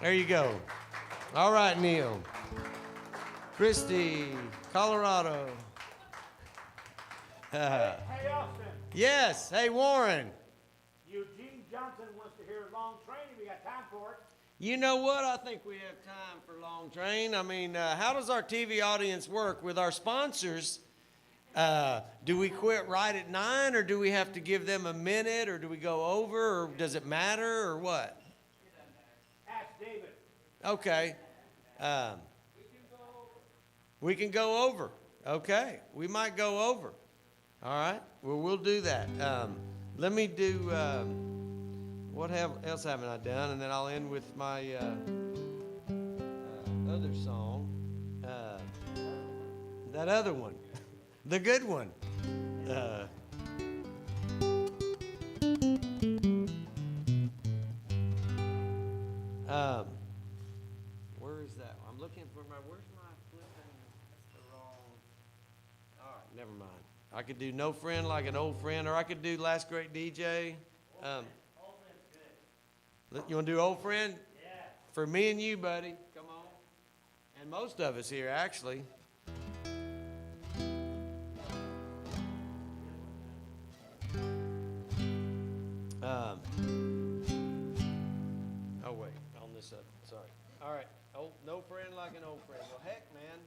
There you go. All right, Neil. Christy, Colorado. Hey, Austin. Yes. Hey, Warren. Eugene Johnson wants to hear Long Train. We got time for it. You know what? I think we have time for Long Train. I mean, how does our TV audience work with our sponsors? Do we quit right at 9, or do we have to give them a minute, or do we go over, or does it matter, or what? Ask David. Okay. We can go over. Okay. We might go over. All right. Well, we'll do that. Let me do, what else haven't I done? And then I'll end with my other song. That other one. The good one. Where is that? I'm looking for where's my flipping? That's the wrong. All right, never mind. I could do No Friend Like an Old Friend, or I could do Last Great DJ. Old Friend's good. You want to do Old Friend? Yeah. For me and you, buddy. Come on. And most of us here, actually. Oh, wait. On this up. Sorry. All right. Oh, No Friend Like an Old Friend. Well, heck, man.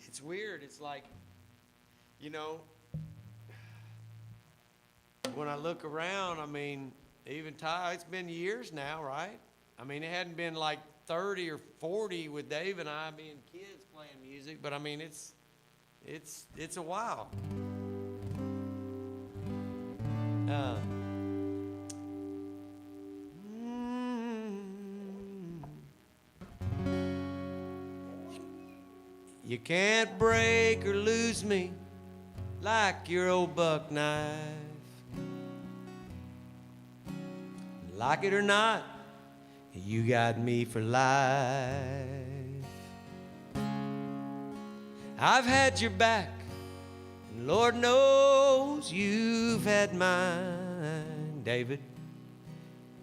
It's weird. It's like, you know, when I look around, I mean, even Ty, it's been years now, right? I mean, it hadn't been like 30 or 40 with Dave and I being kids playing music, but I mean, it's a while. You can't break or lose me like your old buck knife. Like it or not, you got me for life. I've had your back, and Lord knows you've had mine, David.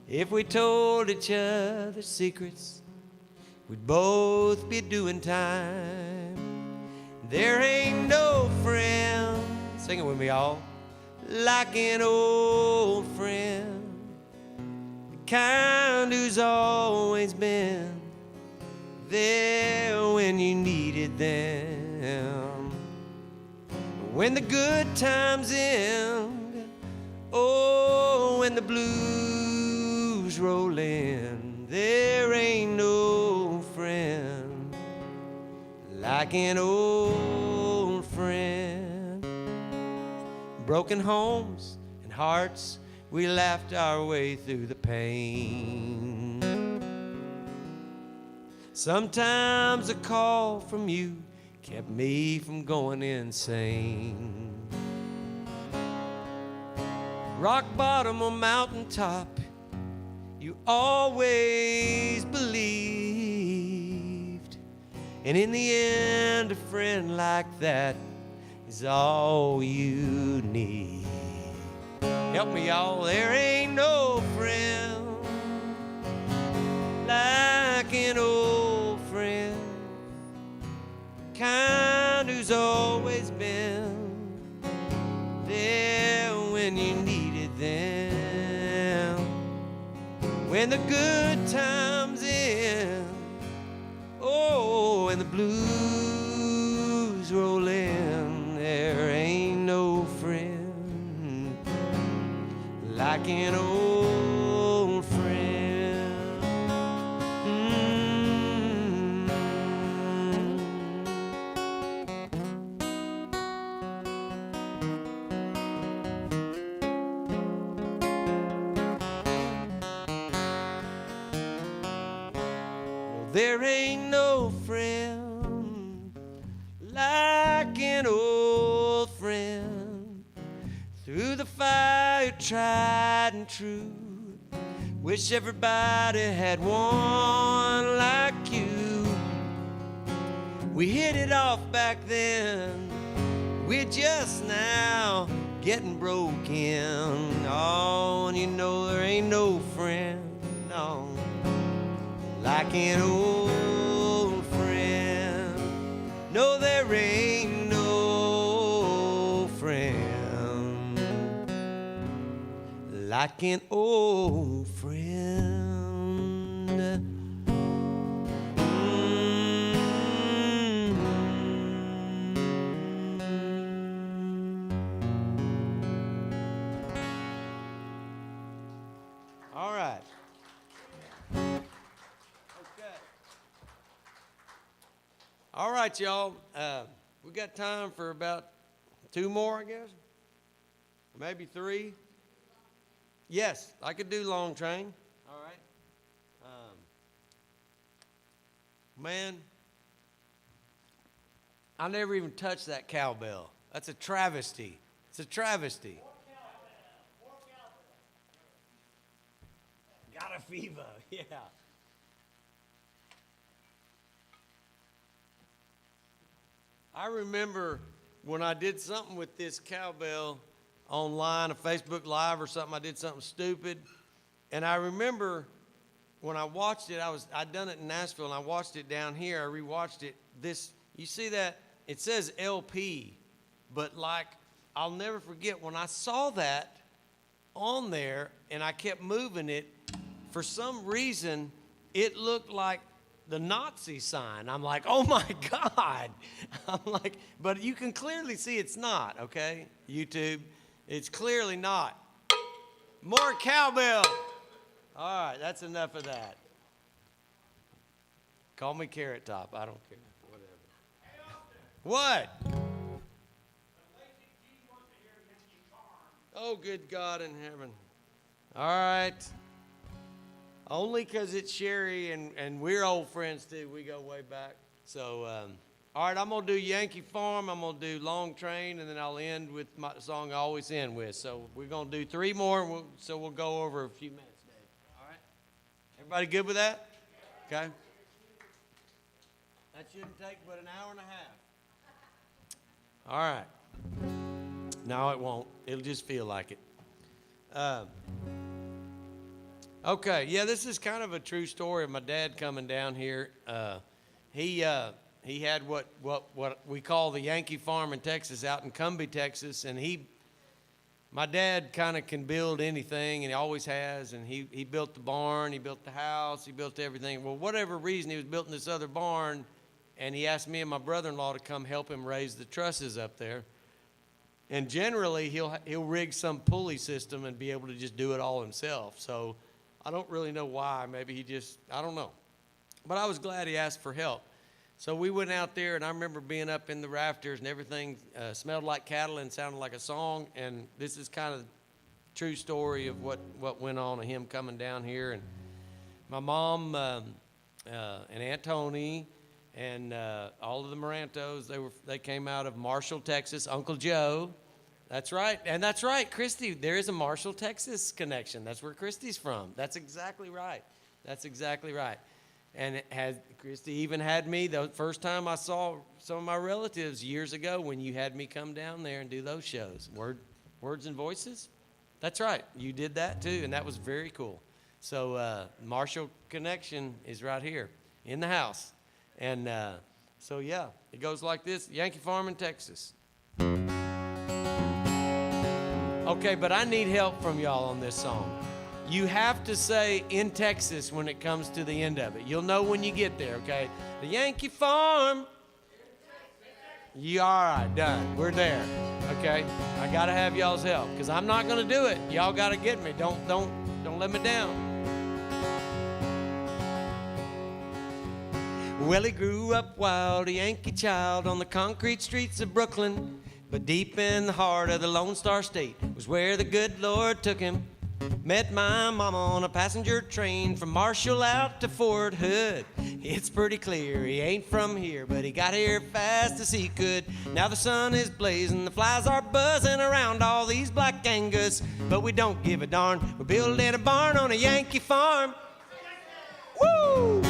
If we told each other secrets, we'd both be doing time. There ain't no friend, sing it with me all, like an old friend, the kind who's always been there when you needed them. when the good times end, oh, when the blues roll in, there ain't no friend like an old friend. Broken homes and hearts, we laughed our way through the pain. Sometimes a call from you kept me from going insane. Rock bottom or mountaintop, you always believed. And in the end, a friend like that is all you need. Help me, y'all. There ain't no friend like an old friend, kind who's always been there when you needed them. When the good times end, oh, and the blues roll in, there ain't no friend like an old friend. Well, there ain't no friend like an old friend. Through the fire, tried and true. Wish everybody had one like you. We hit it off back then. We're just now getting broken. Oh, and you know there ain't no friend, no, like an old friend. No, there ain't no friend like an old friend. All right. Okay. All right, y'all. We got time for about 2 more, I guess. Maybe 3. Yes, I could do Long Train. All right. Man, I never even touched that cowbell. That's a travesty. It's a travesty. Got a fever, yeah. I remember when I did something with this cowbell online, a Facebook Live or something, I did something stupid. And I remember when I watched it, I'd done it in Nashville, and I watched it down here. I rewatched it. You see that? It says LP, but like, I'll never forget when I saw that on there and I kept moving it, for some reason, it looked like the Nazi sign. I'm like, oh my God. I'm like, but you can clearly see it's not, okay? YouTube. It's clearly not. More cowbell. All right, that's enough of that. Call me Carrot Top. I don't care. Whatever. What? Oh, good God in heaven. All right. Only because it's Sherry and we're old friends too. We go way back. So, all right, I'm going to do Yankee Farm. I'm going to do Long Train, and then I'll end with my song I always end with. So we're going to do 3 more, so we'll go over a few minutes, Dave. All right? Everybody good with that? Okay. That shouldn't take but an hour and a half. All right. No, it won't. It'll just feel like it. Okay, yeah, this is kind of a true story of my dad coming down here. He had what we call the Yankee Farm in Texas, out in Cumbie, Texas, and my dad kind of can build anything, and he always has, and he built the barn, he built the house, he built everything. Well, whatever reason, he was building this other barn, and he asked me and my brother-in-law to come help him raise the trusses up there. And generally, he'll rig some pulley system and be able to just do it all himself. So I don't really know why. Maybe I don't know. But I was glad he asked for help. So we went out there, and I remember being up in the rafters, and everything smelled like cattle and sounded like a song. And this is kind of the true story of what went on and him coming down here. And my mom and Aunt Tony and all of the Marantos, they came out of Marshall, Texas. Uncle Joe, that's right. And that's right, Christy, there is a Marshall, Texas connection. That's where Christy's from. That's exactly right. That's exactly right. And Christy even had me the first time I saw some of my relatives years ago when you had me come down there and do those shows. Words and Voices? That's right. You did that too, and that was very cool. So Marshall connection is right here in the house. And so, yeah, it goes like this. Yankee Farm in Texas. Okay, but I need help from y'all on this song. You have to say in Texas when it comes to the end of it. You'll know when you get there, okay? The Yankee Farm. You all right, done. We're there, okay? I got to have y'all's help because I'm not going to do it. Y'all got to get me. Don't let me down. Well, he grew up wild, a Yankee child on the concrete streets of Brooklyn. But deep in the heart of the Lone Star State was where the good Lord took him. Met my mama on a passenger train from Marshall out to Fort Hood. It's pretty clear he ain't from here, but he got here fast as he could. Now the sun is blazing, the flies are buzzing around all these black Angus. But we don't give a darn, we're building a barn on a Yankee farm. Woo!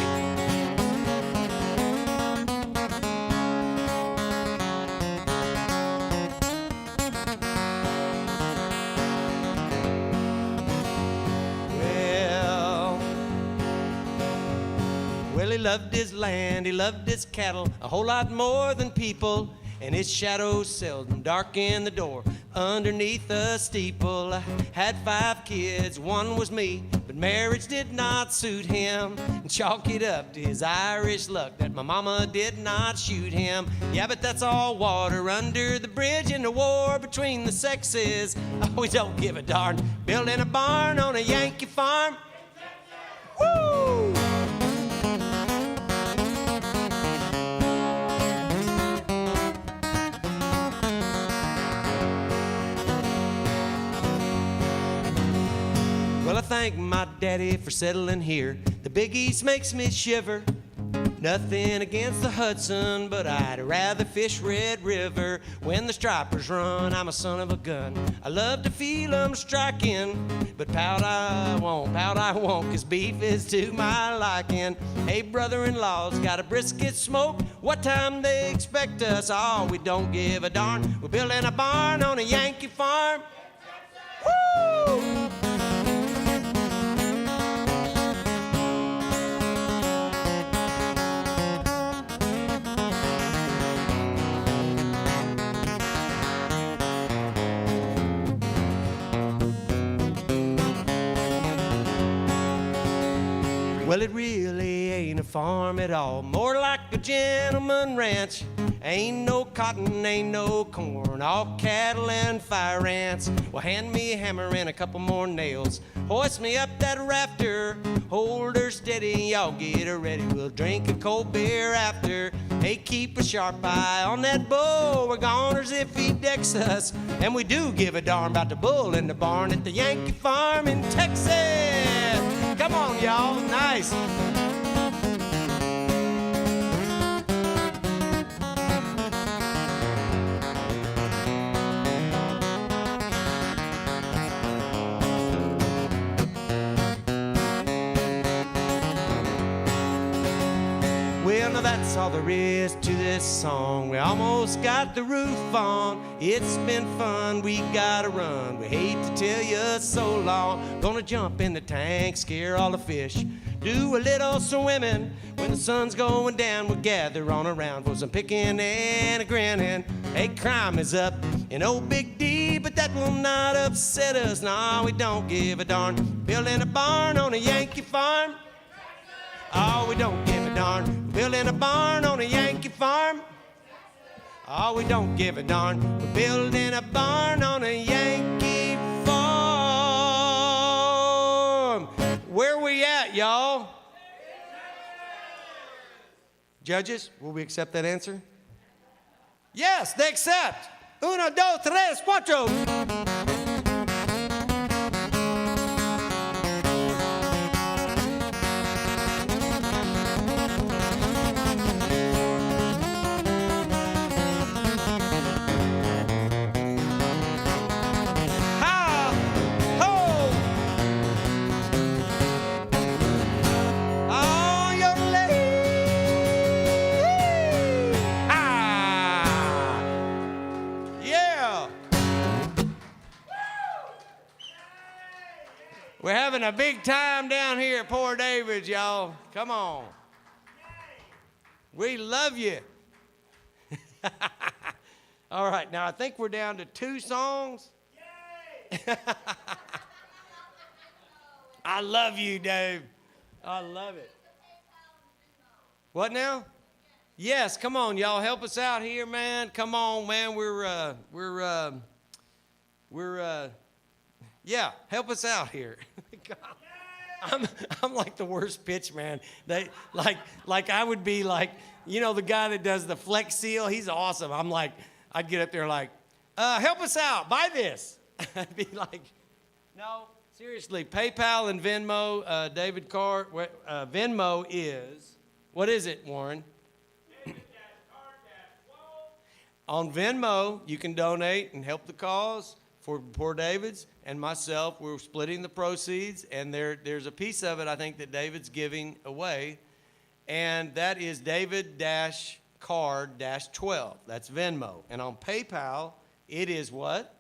Well, he loved his land, he loved his cattle, a whole lot more than people. And his shadow seldom darkened the door underneath a steeple. I had 5 kids, one was me, but marriage did not suit him. And chalk it up to his Irish luck that my mama did not shoot him. Yeah, but that's all water under the bridge in the war between the sexes. Oh, we don't give a darn, building a barn on a Yankee farm. Woo! Well, I thank my daddy for settling here. The Big East makes me shiver. Nothing against the Hudson, but I'd rather fish Red River. When the stripers run, I'm a son of a gun. I love to feel 'em striking, but pout I won't, 'cause beef is to my liking. Hey, brother-in-law's got a brisket smoked. What time they expect us? Oh, we don't give a darn. We're building a barn on a Yankee farm. Woo! Well, it really ain't a farm at all, more like a gentleman ranch. Ain't no cotton, ain't no corn, all cattle and fire ants. Well, hand me a hammer and a couple more nails. Hoist me up that rafter, hold her steady, y'all get her ready. We'll drink a cold beer after. Hey, keep a sharp eye on that bull, we're goners if he decks us. And we do give a darn about the bull in the barn at the Yankee Farm in Texas. Come on, y'all, nice. Well, now that's all there is to this song. We almost got the roof on. It's been fun, we gotta run. We hate to tell you so long. Gonna jump in the tank, scare all the fish. Do a little swimming. When the sun's going down, we'll gather on around for some picking and a grinning. Hey, crime is up in old Big D, but that will not upset us. Nah, we don't give a darn. Building a barn on a Yankee farm. Oh, we don't give a darn. Building a barn on a Yankee farm. Oh, we don't give a darn. We're building a barn on a Yankee farm. Where we at, y'all? Judges, will we accept that answer? Yes, they accept. Uno, dos, tres, cuatro. We're having a big time down here at Poor David's, y'all. Come on. We love you. All right, now I think we're down to 2 songs. I love you, Dave. I love it. What now? Yes, come on, y'all. Help us out here, man. Come on, man. Yeah, help us out here. I'm like the worst pitch man. They like I would be like, you know, the guy that does the Flex Seal. He's awesome. I'm like, I'd get up there like, help us out. Buy this. I'd be like, no, seriously. PayPal and Venmo. David Carr. Venmo is, what is it, Warren? On Venmo, you can donate and help the cause for Poor David's, and myself. We're splitting the proceeds, and there's a piece of it, I think, that David's giving away, and that is David-Card-12. That's Venmo. And on PayPal, it is what?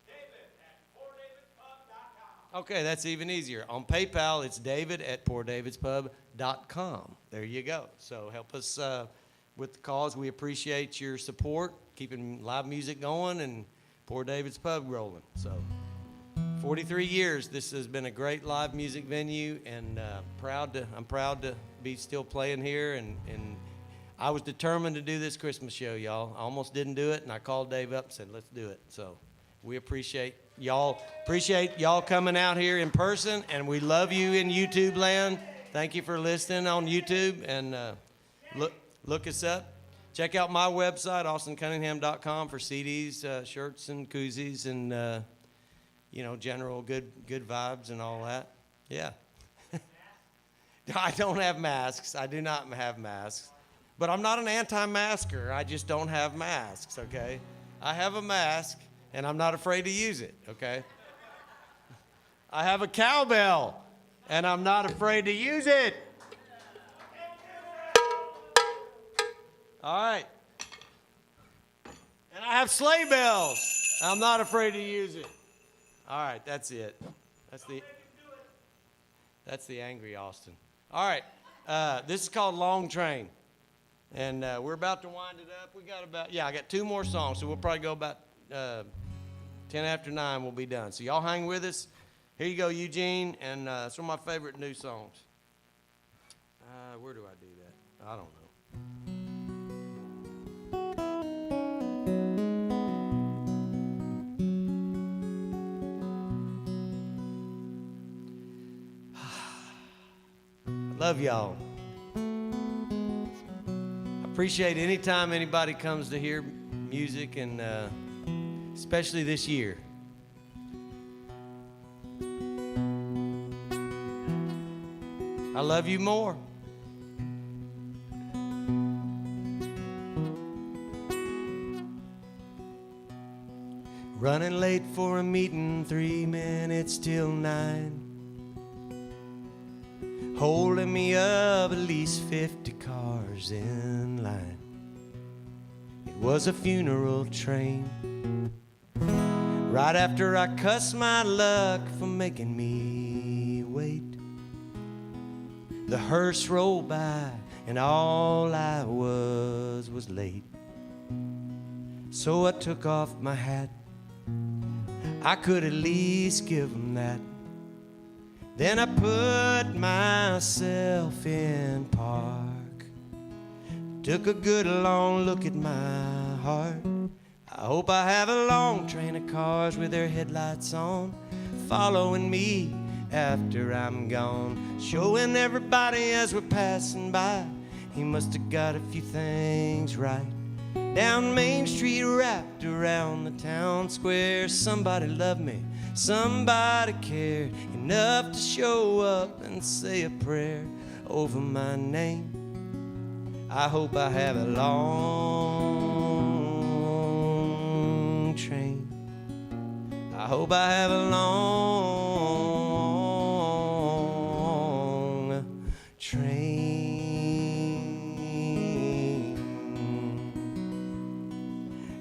David@PoorDavidsPub.com. Okay, that's even easier. On PayPal, it's David@PoorDavidsPub.com. There you go. So help us with the cause. We appreciate your support, keeping live music going, and Poor David's Pub rolling. So 43 years, this has been a great live music venue, and I'm proud to be still playing here, and I was determined to do this Christmas show, y'all. I almost didn't do it, and I called Dave up and said, let's do it. So we appreciate y'all coming out here in person, and we love you in YouTube land. Thank you for listening on YouTube, and look us up. Check out my website, austincunningham.com, for CDs, shirts, and koozies, and general good vibes and all that. Yeah. I don't have masks. I do not have masks. But I'm not an anti-masker. I just don't have masks, okay? I have a mask, and I'm not afraid to use it, okay? I have a cowbell, and I'm not afraid to use it. All right. And I have sleigh bells. I'm not afraid to use it. All right, that's it. That's the angry Austin. All right. This is called Long Train. And we're about to wind it up. I got 2 more songs, so we'll probably go about 10 after 9, we'll be done. So y'all hang with us. Here you go, Eugene, and it's one of my favorite new songs. Where do I do that? I don't know. Love y'all. I appreciate any time anybody comes to hear music, and especially this year. I love you more. Running late for a meeting, 3 minutes till 9. Holding me up, at least 50 cars in line. It was a funeral train. Right after I cussed my luck for making me wait, the hearse rolled by and all I was late. So I took off my hat. I could at least give them that. Then I put myself in park, took a good long look at my heart. I hope I have a long train of cars with their headlights on, following me after I'm gone, showing everybody as we're passing by, he must have got a few things right. Down Main Street, wrapped around the town square, somebody loved me, somebody cared enough to show up and say a prayer over my name. I hope I have a long train. I hope I have a long train.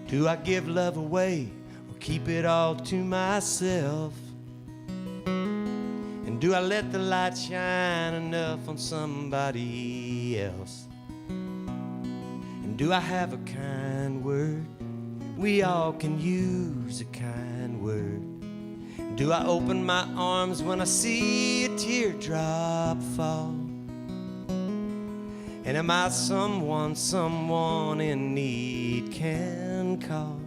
Do I give love away or keep it all to myself? And do I let the light shine enough on somebody else? And do I have a kind word? We all can use a kind word. Do I open my arms when I see a teardrop fall? And am I someone in need can call?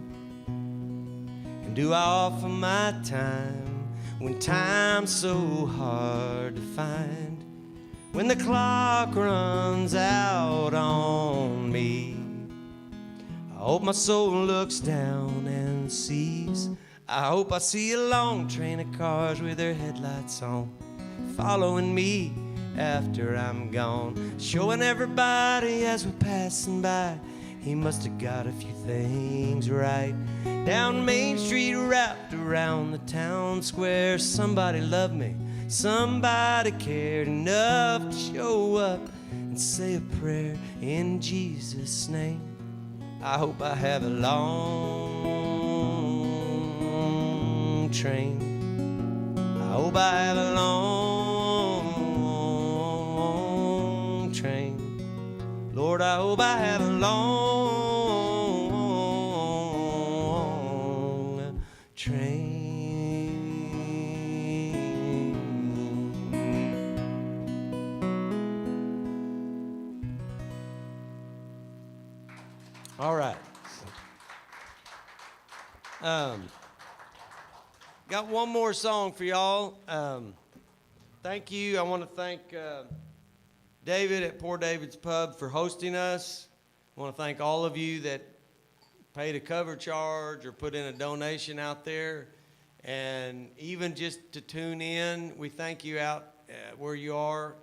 And do I offer my time when time's so hard to find? When the clock runs out on me, I hope my soul looks down and sees. I hope I see a long train of cars with their headlights on, following me after I'm gone, showing everybody as we're passing by, he must have got a few things right. Down Main Street, wrapped around the town square, somebody loved me, somebody cared enough to show up and say a prayer in Jesus' name. I hope I have a long train. I hope I have a long train. Lord, I hope I have a long train. All right. Got one more song for y'all. Thank you. I want to thank David at Poor David's Pub for hosting us. I want to thank all of you that paid a cover charge or put in a donation out there. And even just to tune in, we thank you out where you are,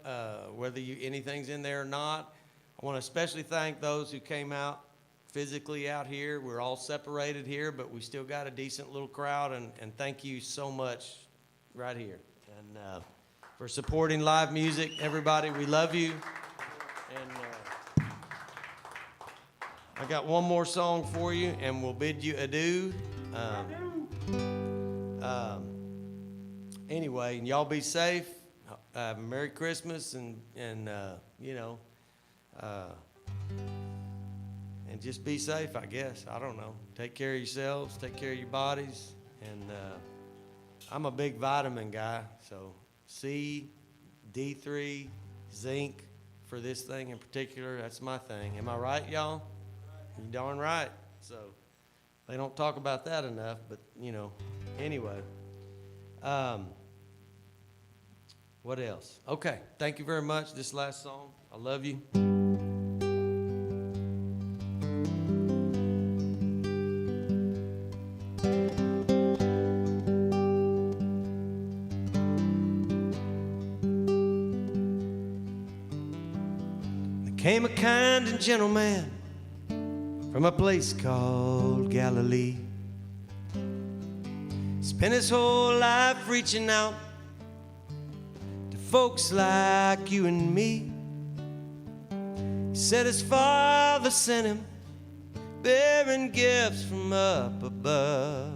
whether anything's in there or not. I want to especially thank those who came out physically out here. We're all separated here, but we still got a decent little crowd, and thank you so much right here. And for supporting live music, everybody, we love you. And I got one more song for you, and we'll bid you adieu. Anyway, and y'all be safe. Merry Christmas, and and just be safe, I guess. I don't know. Take care of yourselves. Take care of your bodies. And I'm a big vitamin guy. So C, D3, zinc for this thing in particular. That's my thing. Am I right, y'all? You're darn right. So they don't talk about that enough. But, anyway. What else? Okay. Thank you very much. This last song. I love you. Came a kind and gentle man from a place called Galilee. Spent his whole life reaching out to folks like you and me. He said his father sent him bearing gifts from up above.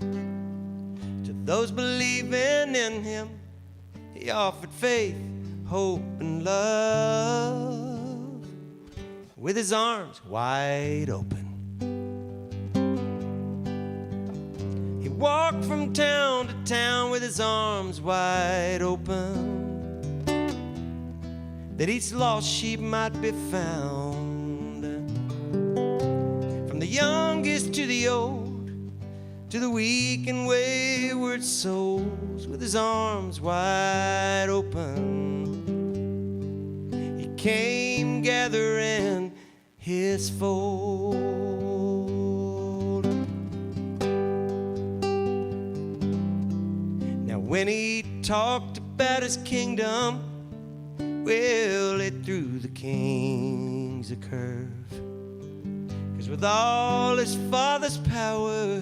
To those believing in him, he offered faith, hope, and love. With his arms wide open, he walked from town to town with his arms wide open, that each lost sheep might be found. From the youngest to the old, to the weak and wayward souls, with his arms wide open, he came gathering his fold. Now when he talked about his kingdom, well, it threw the kings a curve. 'Cause with all his father's power,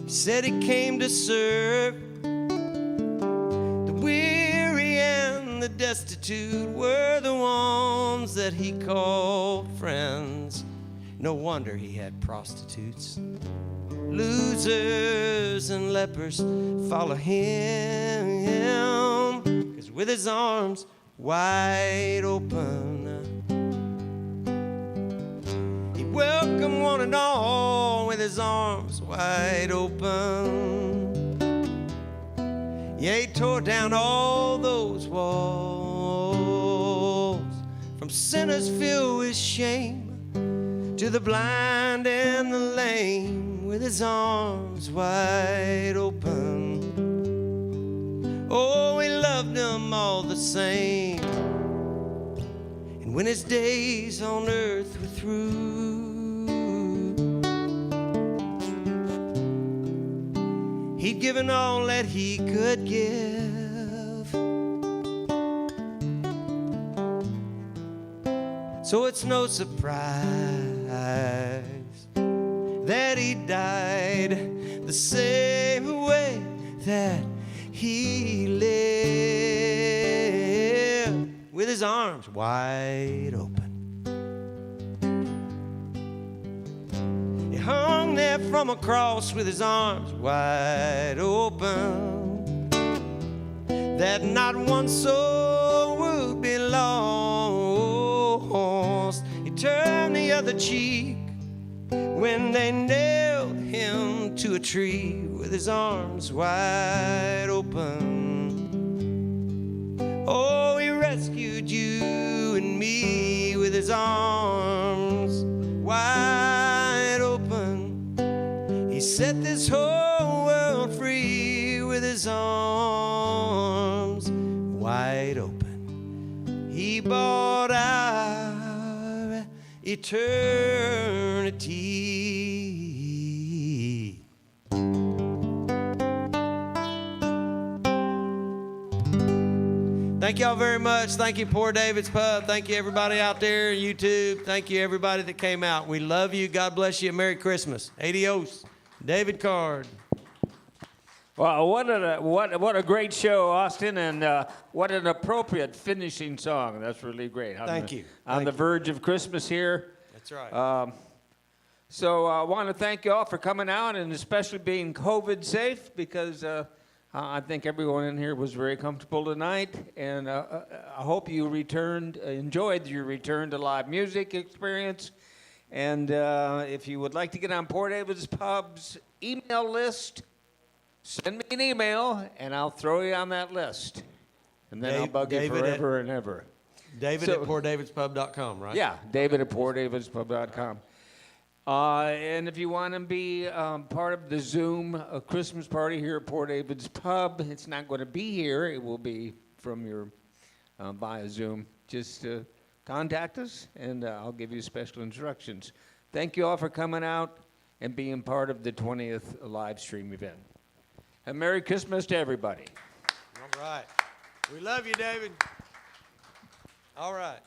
he said he came to serve. The weary and the destitute were the ones that he called friends. No wonder he had prostitutes, losers and lepers follow him. 'Cause with his arms wide open, he welcomed one and all with his arms wide open. Yeah, he tore down all those walls, from sinners filled with shame to the blind and the lame, with his arms wide open. Oh, he loved them all the same. And when his days on earth were through, he'd given all that he could give. So it's no surprise that he died the same way that he lived, with his arms wide open. He hung there from a cross with his arms wide open, that not one soul would be lost. He turned the other cheek when they nailed him to a tree, with his arms wide open. Oh, he rescued you and me with his arms wide open. He set this whole world free with his arms wide open. He bought our eternity. Thank y'all very much. Thank you, Poor David's Pub. Thank you, everybody out there on YouTube. Thank you, everybody that came out. We love you. God bless you. Merry Christmas. Adios. David Card. Well, what a great show, Austin, and what an appropriate finishing song. That's really great. Thank you. On the verge of Christmas here. That's right. So I want to thank you all for coming out, and especially being COVID safe, because I think everyone in here was very comfortable tonight, and I hope you enjoyed your return to live music experience. And if you would like to get on Port David's Pub's email list, send me an email, and I'll throw you on that list. And then I'll bug you forever and ever. David at PoorDavidsPub.com, right? Yeah, David at PoorDavidsPub.com. And if you want to be part of the Zoom Christmas party here at Port David's Pub, it's not going to be here. It will be from your via Zoom. Just contact us, and I'll give you special instructions. Thank you all for coming out and being part of the 20th live stream event. And Merry Christmas to everybody. All right. We love you, David. All right.